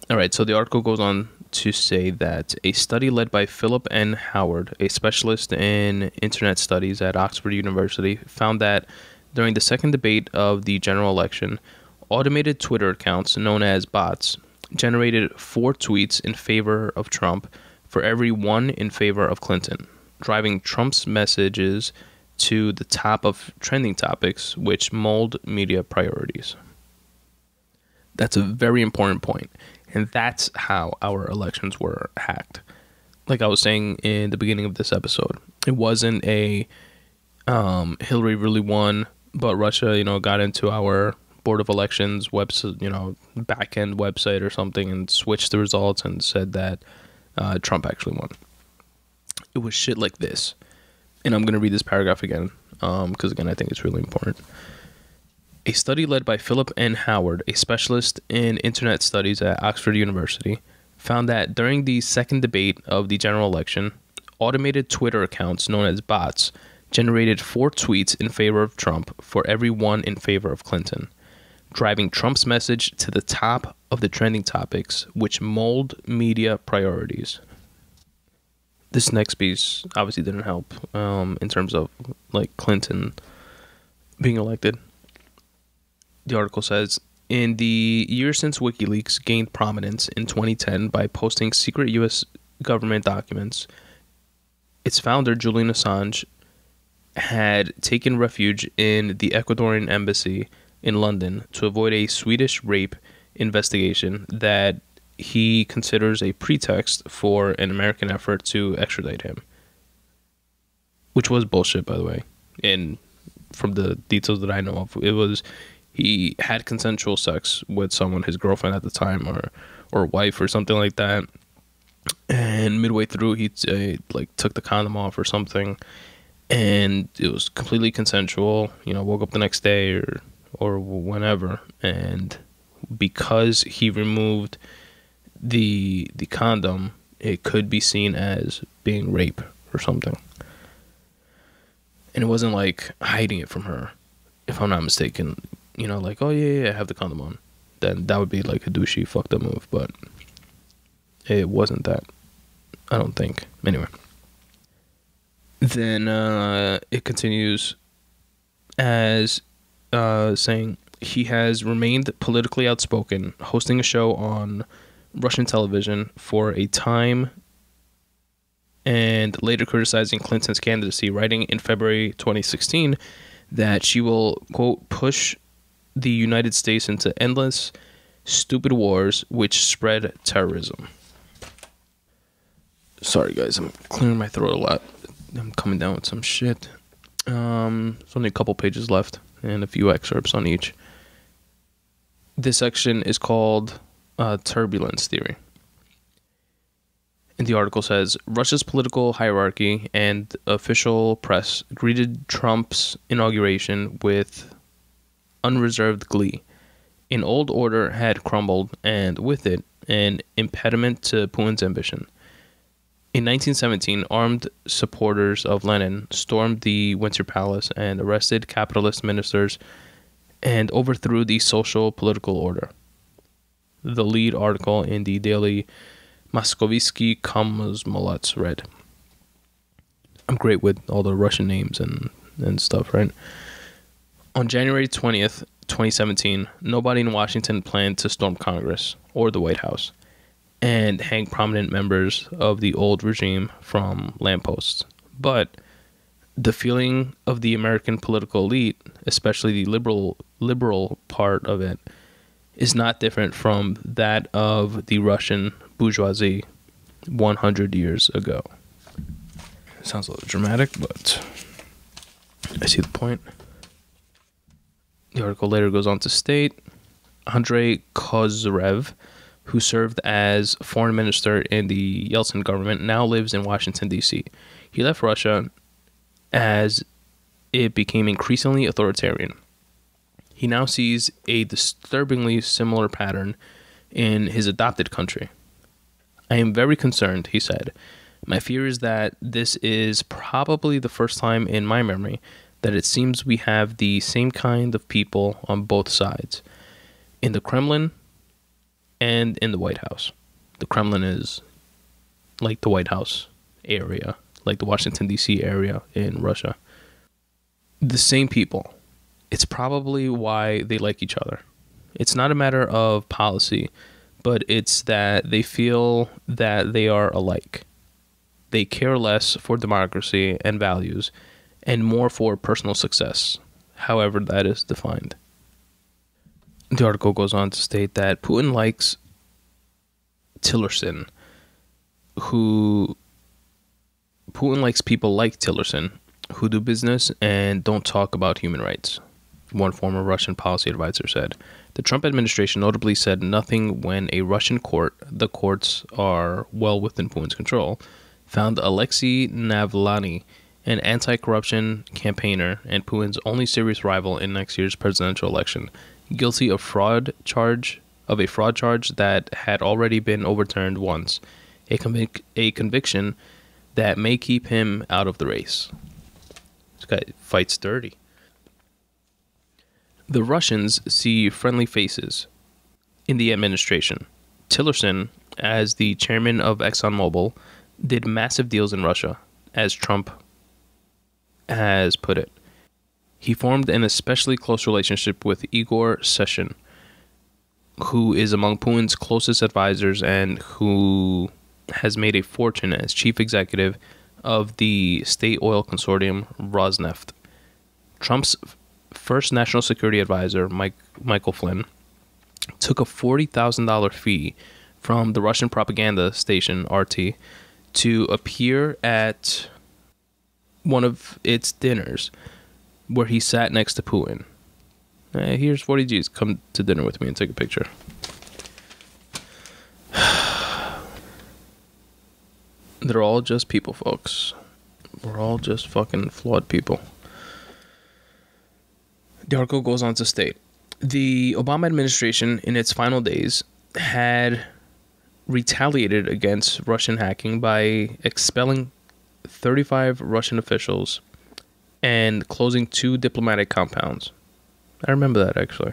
All right, so the article goes on to say that a study led by Philip N. Howard, a specialist in internet studies at Oxford University, found that during the second debate of the general election, automated Twitter accounts known as bots generated 4 tweets in favor of Trump for every 1 in favor of Clinton, driving Trump's messages to the top of trending topics, which mold media priorities. That's a very important point, and that's how our elections were hacked. Like I was saying in the beginning of this episode, it wasn't a Hillary really won, but Russia, you know, got into our Board of Elections website, you know, back-end website or something, and switched the results and said that Trump actually won. It was shit like this. And I'm going to read this paragraph again, because, again, I think it's really important. A study led by Philip N. Howard, a specialist in internet studies at Oxford University, found that during the second debate of the general election, automated Twitter accounts known as bots generated 4 tweets in favor of Trump for every 1 in favor of Clinton, driving Trump's message to the top of the trending topics, which mold media priorities. This next piece obviously didn't help in terms of like Clinton being elected. The article says, in the year since WikiLeaks gained prominence in 2010 by posting secret U.S. government documents, its founder, Julian Assange, had taken refuge in the Ecuadorian embassy in London to avoid a Swedish rape investigation that he considers a pretext for an American effort to extradite him, which was bullshit, by the way. And from the details that I know of, it was he had consensual sex with someone, his girlfriend at the time, or wife or something like that. And midway through, he like took the condom off or something, and it was completely consensual. You know, woke up the next day or whenever, and because he removed the condom, it could be seen as being rape or something. And it wasn't like hiding it from her, if I'm not mistaken. You know, like, oh yeah, I have the condom on. Then that would be like a douchey fucked up move, but it wasn't that, I don't think. Anyway. Then it continues as saying he has remained politically outspoken, hosting a show on Russian television for a time, and later criticizing Clinton's candidacy, writing in February 2016 that she will, quote, push the United States into endless, stupid wars which spread terrorism. Sorry, guys, I'm clearing my throat a lot. I'm coming down with some shit. There's only a couple pages left and a few excerpts on each. This section is called Turbulence Theory. And the article says, Russia's political hierarchy and official press greeted Trump's inauguration with unreserved glee. An old order had crumbled, and with it, an impediment to Putin's ambition. In 1917, armed supporters of Lenin stormed the Winter Palace and arrested capitalist ministers and overthrew the social political order. The lead article in the daily Moskovsky Komsomolets read. I'm great with all the Russian names and stuff, right? On January 20th, 2017, nobody in Washington planned to storm Congress or the White House and hang prominent members of the old regime from lampposts. But the feeling of the American political elite, especially the liberal part of it, is not different from that of the Russian bourgeoisie 100 years ago. It sounds a little dramatic, but I see the point. The article later goes on to state, Andrei Kozyrev, who served as foreign minister in the Yeltsin government, now lives in Washington, D.C. He left Russia as it became increasingly authoritarian. He now sees a disturbingly similar pattern in his adopted country. I am very concerned, he said. My fear is that this is probably the first time in my memory that it seems we have the same kind of people on both sides, in the Kremlin and in the White House. The Kremlin is like the White House area, like the Washington, D.C. area in Russia. The same people. It's probably why they like each other. It's not a matter of policy, but it's that they feel that they are alike. They care less for democracy and values and more for personal success, however that is defined. The article goes on to state that Putin likes Tillerson, Putin likes people like Tillerson, who do business and don't talk about human rights, one former Russian policy advisor said. The Trump administration notably said nothing when a Russian court, the courts are well within Putin's control, found Alexei Navalny, an anti-corruption campaigner and Putin's only serious rival in next year's presidential election, guilty of a fraud charge that had already been overturned once, a conviction that may keep him out of the race. This guy fights dirty. The Russians see friendly faces in the administration. Tillerson, as the chairman of ExxonMobil, did massive deals in Russia, as Trump has put it. He formed an especially close relationship with Igor Sechin, who is among Putin's closest advisors and who has made a fortune as chief executive of the state oil consortium Rosneft. Trump's first national security advisor, Michael Flynn, took a $40,000 fee from the Russian propaganda station RT to appear at one of its dinners where he sat next to Putin. Here's 40 G's. Come to dinner with me and take a picture. They're all just people, folks. We're all just fucking flawed people. The article goes on to state, the Obama administration in its final days had retaliated against Russian hacking by expelling 35 Russian officials and closing 2 diplomatic compounds. I remember that, actually.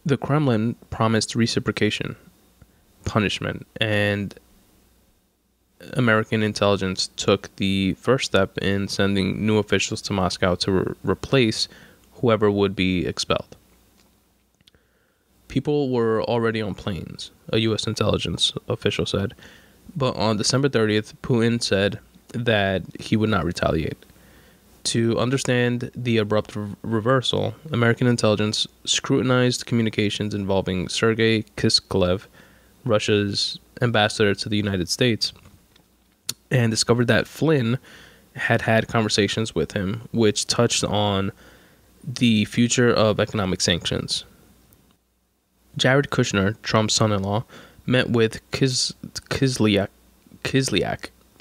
The Kremlin promised reciprocation, punishment, and American intelligence took the first step in sending new officials to Moscow to replace whoever would be expelled. People were already on planes, a U.S. intelligence official said, but on December 30th, Putin said that he would not retaliate. To understand the abrupt reversal, American intelligence scrutinized communications involving Sergei Kislyak, Russia's ambassador to the United States, and discovered that Flynn had conversations with him, which touched on the future of economic sanctions. Jared Kushner, Trump's son-in-law, met with Kislyak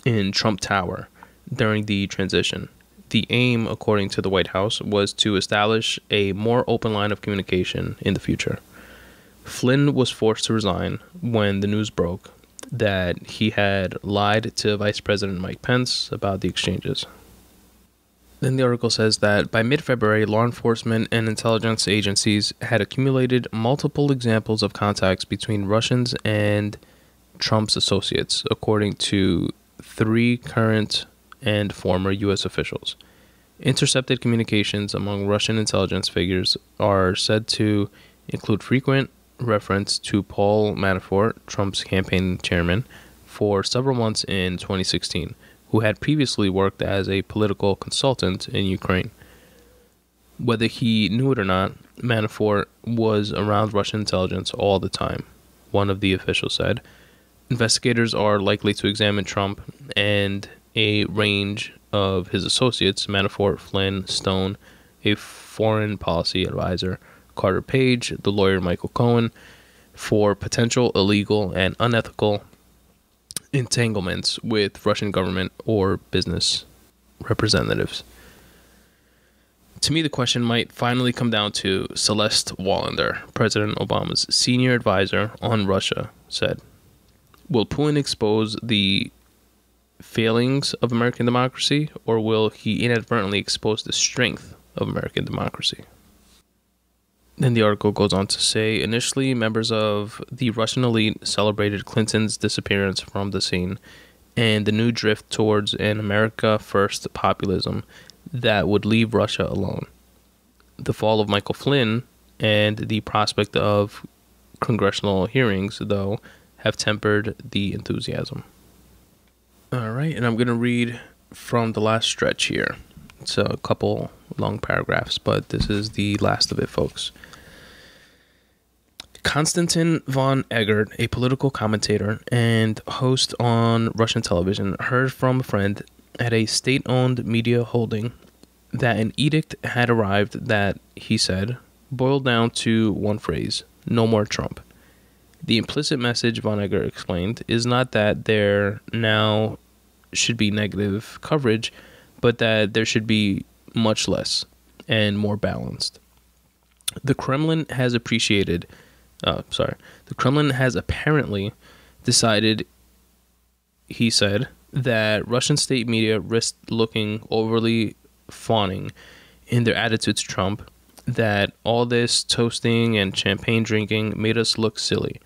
in Trump Tower during the transition. The aim, according to the White House, was to establish a more open line of communication in the future. Flynn was forced to resign when the news broke that he had lied to Vice President Mike Pence about the exchanges. Then the article says that by mid-February, law enforcement and intelligence agencies had accumulated multiple examples of contacts between Russians and Trump's associates, according to 3 current and former U.S. officials. Intercepted communications among Russian intelligence figures are said to include frequent reference to Paul Manafort, Trump's campaign chairman, for several months in 2016, who had previously worked as a political consultant in Ukraine. Whether he knew it or not, Manafort was around Russian intelligence all the time, one of the officials said. Investigators are likely to examine Trump and a range of his associates, Manafort, Flynn, Stone, a foreign policy advisor, Carter Page, the lawyer Michael Cohen, for potential illegal and unethical entanglements with Russian government or business representatives. To me, the question might finally come down to Celeste Wallander, President Obama's senior advisor on Russia, said. Will Putin expose the failings of American democracy, or will he inadvertently expose the strength of American democracy? Then the article goes on to say, initially, members of the Russian elite celebrated Clinton's disappearance from the scene and the new drift towards an America First populism that would leave Russia alone. The fall of Michael Flynn and the prospect of congressional hearings, though, have tempered the enthusiasm. All right, and I'm going to read from the last stretch here. It's a couple long paragraphs, but this is the last of it, folks. Konstantin von Eggert, a political commentator and host on Russian television, heard from a friend at a state-owned media holding that an edict had arrived that, he said, boiled down to one phrase: no more Trump. The implicit message, von Eggert explained, is not that there now should be negative coverage, but that there should be much less and more balanced. The Kremlin has apparently decided, he said, that Russian state media risked looking overly fawning in their attitude to Trump, that all this toasting and champagne drinking made us look silly.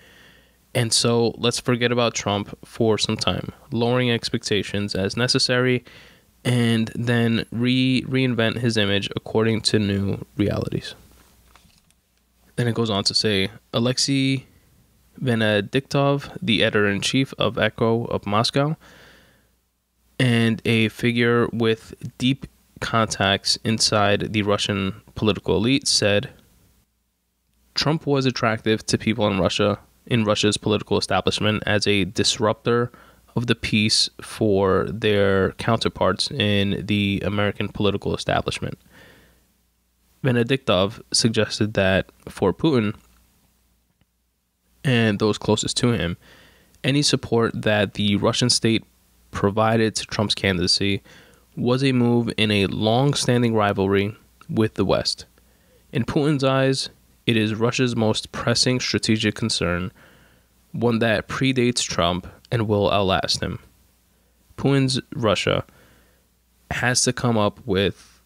And so let's forget about Trump for some time, lowering expectations as necessary, and then reinvent his image according to new realities. Then it goes on to say, Alexei Venediktov, the editor-in-chief of Echo of Moscow, and a figure with deep contacts inside the Russian political elite, said, Trump was attractive to people in Russia's political establishment as a disruptor of the peace for their counterparts in the American political establishment. Venediktov suggested that for Putin and those closest to him, any support that the Russian state provided to Trump's candidacy was a move in a long-standing rivalry with the West. In Putin's eyes, it is Russia's most pressing strategic concern, one that predates Trump and will outlast him. Putin's Russia has to come up with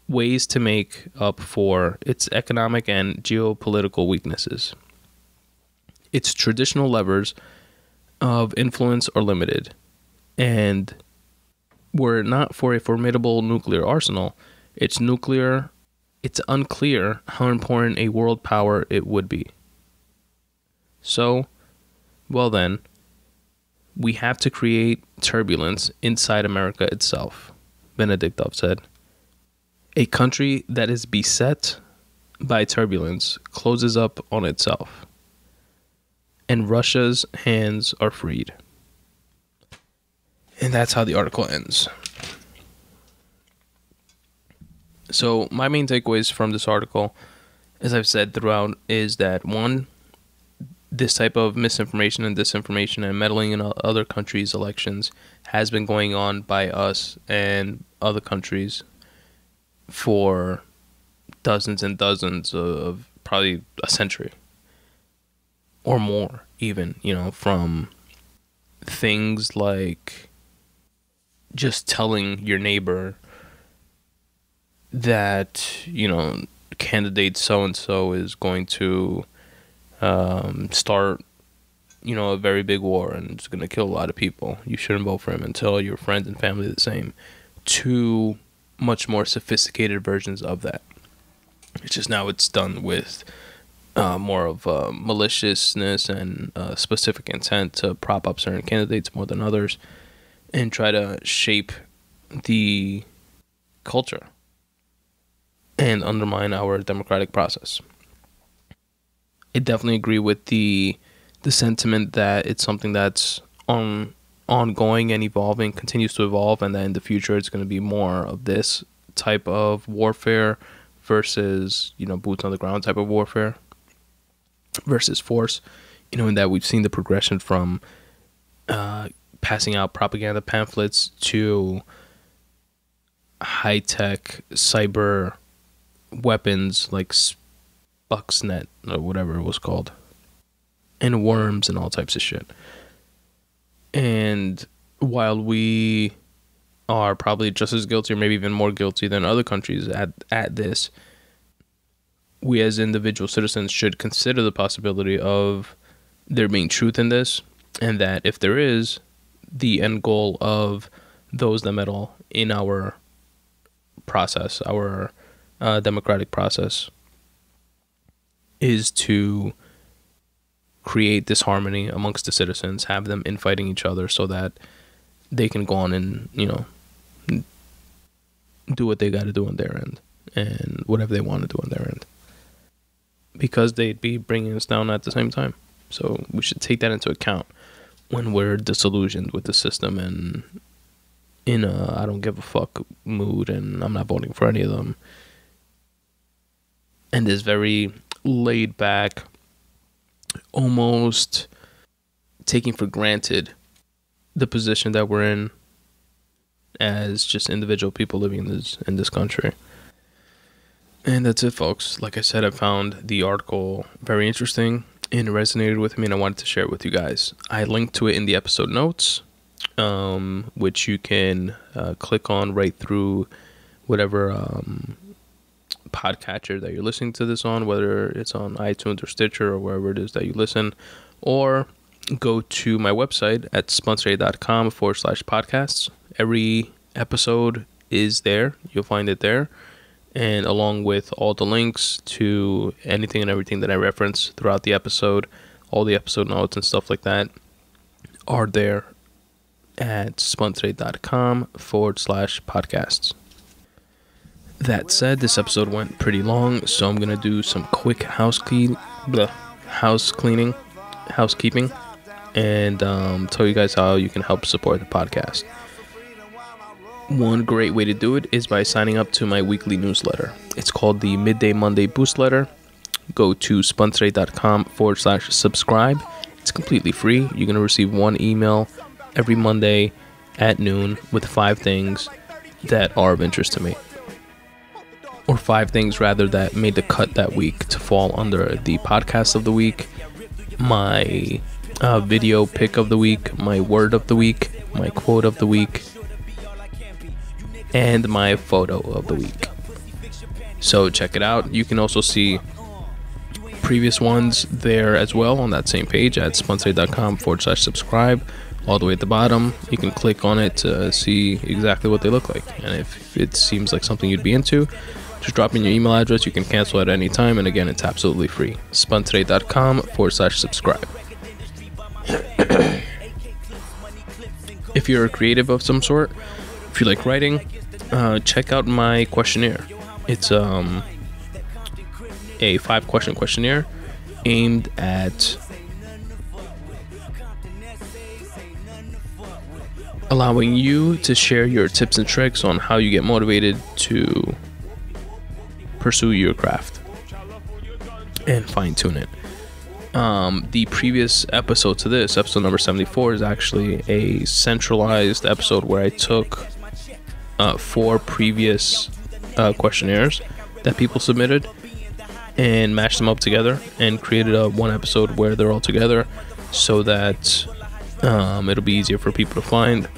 ways to make up for its economic and geopolitical weaknesses. Its traditional levers of influence are limited, and were it not for a formidable nuclear arsenal, it's unclear how important a world power it would be. So, well then, we have to create turbulence inside America itself, Benedictov said. A country that is beset by turbulence closes up on itself, and Russia's hands are freed. And that's how the article ends. So my main takeaways from this article, as I've said throughout, is that one, this type of misinformation and disinformation and meddling in other countries' elections has been going on by us and other countries for dozens and dozens of probably a century or more, even, from things like just telling your neighbor that, candidate so-and-so is going to start, a very big war and it's going to kill a lot of people. You shouldn't vote for him and tell your friends and family the same. To much more sophisticated versions of that. It's just now it's done with more of maliciousness and specific intent to prop up certain candidates more than others and try to shape the culture and undermine our democratic process. I definitely agree with the sentiment that it's something that's ongoing and evolving, continues to evolve, and that in the future it's going to be more of this type of warfare versus, boots on the ground type of warfare versus force, in that we've seen the progression from passing out propaganda pamphlets to high-tech cyber weapons like Stuxnet or whatever it was called, and worms and all types of shit. And while we are probably just as guilty or maybe even more guilty than other countries at this, we as individual citizens should consider the possibility of there being truth in this, and that if there is, the end goal of those that meddle in our process, our democratic process, is to create disharmony amongst the citizens, have them infighting each other so that they can go on and, do what they got to do on their end and whatever they want to do on their end, because they'd be bringing us down at the same time. So we should take that into account when we're disillusioned with the system and in a I don't give a fuck mood and I'm not voting for any of them, and this very laid back, almost taking for granted the position that we're in as just individual people living in this country. And that's it, folks. Like I said, I found the article very interesting and it resonated with me, and I wanted to share it with you guys. I linked to it in the episode notes, which you can click on right through whatever podcatcher that you're listening to this on, whether it's on iTunes or Stitcher or wherever it is that you listen, or go to my website at spuntoday.com/podcasts. Every episode is there. You'll find it there. And along with all the links to anything and everything that I reference throughout the episode, all the episode notes and stuff like that are there at spuntoday.com/podcasts. That said, this episode went pretty long, so I'm going to do some quick housekeeping, and tell you guys how you can help support the podcast. One great way to do it is by signing up to my weekly newsletter. It's called the Midday Monday Boost Letter. Go to spuntoday.com/subscribe. It's completely free. You're going to receive one email every Monday at noon with 5 things that are of interest to me. Or 5 things, rather, that made the cut that week to fall under the podcast of the week, my video pick of the week, my word of the week, my quote of the week, and my photo of the week. So check it out. You can also see previous ones there as well on that same page at spuntoday.com/subscribe. All the way at the bottom, you can click on it to see exactly what they look like. And if it seems like something you'd be into, just drop in your email address. You can cancel at any time. And again, it's absolutely free. spuntoday.com/subscribe. If you're a creative of some sort, if you like writing, check out my questionnaire. It's a 5-question questionnaire aimed at allowing you to share your tips and tricks on how you get motivated to pursue your craft and fine-tune it. The previous episode to this, episode number 74, is actually a centralized episode where I took 4 previous questionnaires that people submitted and mashed them up together and created one episode where they're all together so that it'll be easier for people to find.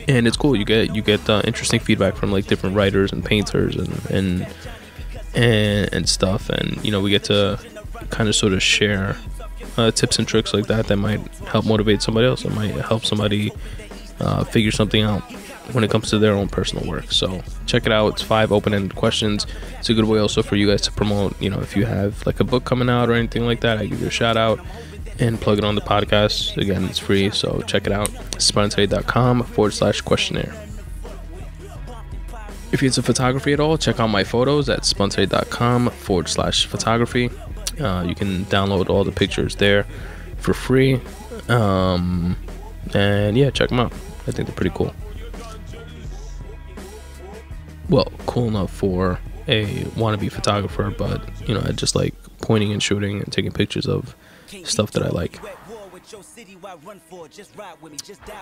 And it's cool. You get interesting feedback from like different writers and painters and stuff, and we get to kind of sort of share tips and tricks like that might help motivate somebody else. It might help somebody figure something out when it comes to their own personal work. So check it out. It's 5 open-ended questions. It's a good way also for you guys to promote, if you have like a book coming out or anything like that, I give you a shout out and plug it on the podcast. Again, it's free, so check it out. spuntoday.com/questionnaire. If you're into photography at all, check out my photos at spuntoday.com/photography. You can download all the pictures there for free. And yeah, check them out. I think they're pretty cool. Well, cool enough for a wannabe photographer, but I just like pointing and shooting and taking pictures of stuff that I like.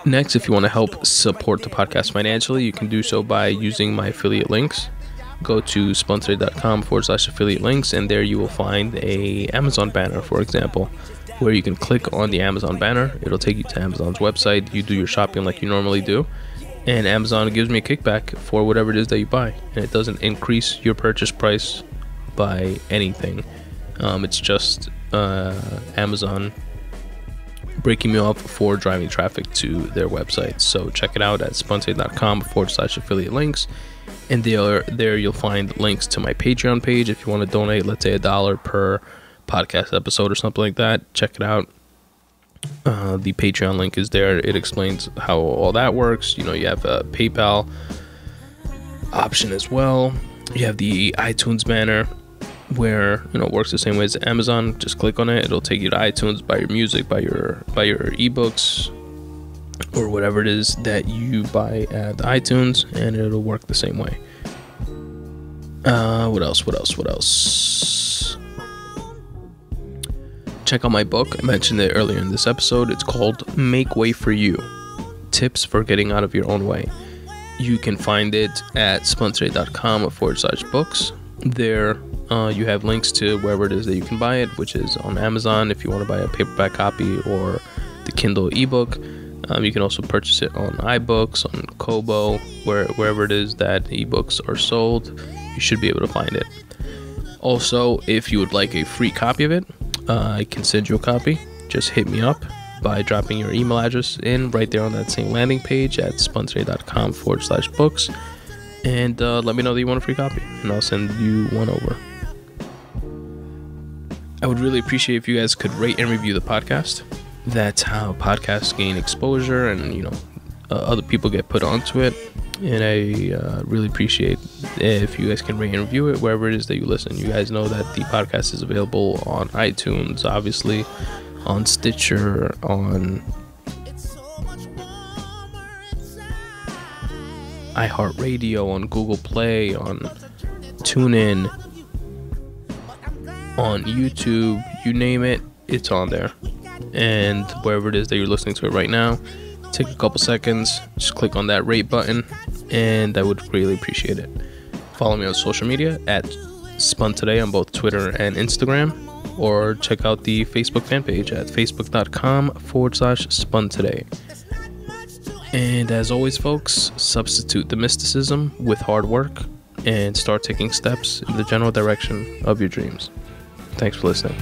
Next, if you want to help support the podcast financially, you can do so by using my affiliate links. Go to spuntoday.com/affiliate links, and there you will find a Amazon banner, for example, where you can click on the Amazon banner. It'll take you to Amazon's website. You do your shopping like you normally do, and Amazon gives me a kickback for whatever it is that you buy, and it doesn't increase your purchase price by anything. It's just Amazon breaking me off for driving traffic to their website. So check it out at spuntoday.com/affiliate links, and there you'll find links to my Patreon page if you want to donate, let's say $1 per podcast episode or something like that. Check it out. The Patreon link is there. It explains how all that works. You have a PayPal option as well. You have the iTunes banner where it works the same way as Amazon. Just click on it. It'll take you to iTunes, buy your music, buy your ebooks, or whatever it is that you buy at iTunes, and it'll work the same way. What else? Check out my book. I mentioned it earlier in this episode. It's called Make Way for You: Tips for Getting Out of Your Own Way. You can find it at spuntoday.com/books. There you have links to wherever it is that you can buy it, which is on Amazon if you want to buy a paperback copy or the Kindle ebook. You can also purchase it on iBooks, on Kobo, wherever it is that ebooks are sold. You should be able to find it. Also, if you would like a free copy of it, I can send you a copy. Just hit me up by dropping your email address in right there on that same landing page at spuntoday.com/books, and let me know that you want a free copy, and I'll send you one over. I would really appreciate if you guys could rate and review the podcast. That's how podcasts gain exposure, and other people get put onto it. And I really appreciate if you guys can rate and review it wherever it is that you listen. You guys know that the podcast is available on iTunes, obviously, on Stitcher, on iHeartRadio, on Google Play, on TuneIn, on YouTube, you name it, it's on there. And wherever it is that you're listening to it right now, take a couple seconds, just click on that rate button, and I would greatly appreciate it. Follow me on social media at Spun Today on both Twitter and Instagram, or check out the Facebook fan page at facebook.com/Spun Today. And as always, folks, substitute the mysticism with hard work and start taking steps in the general direction of your dreams. Thanks for listening.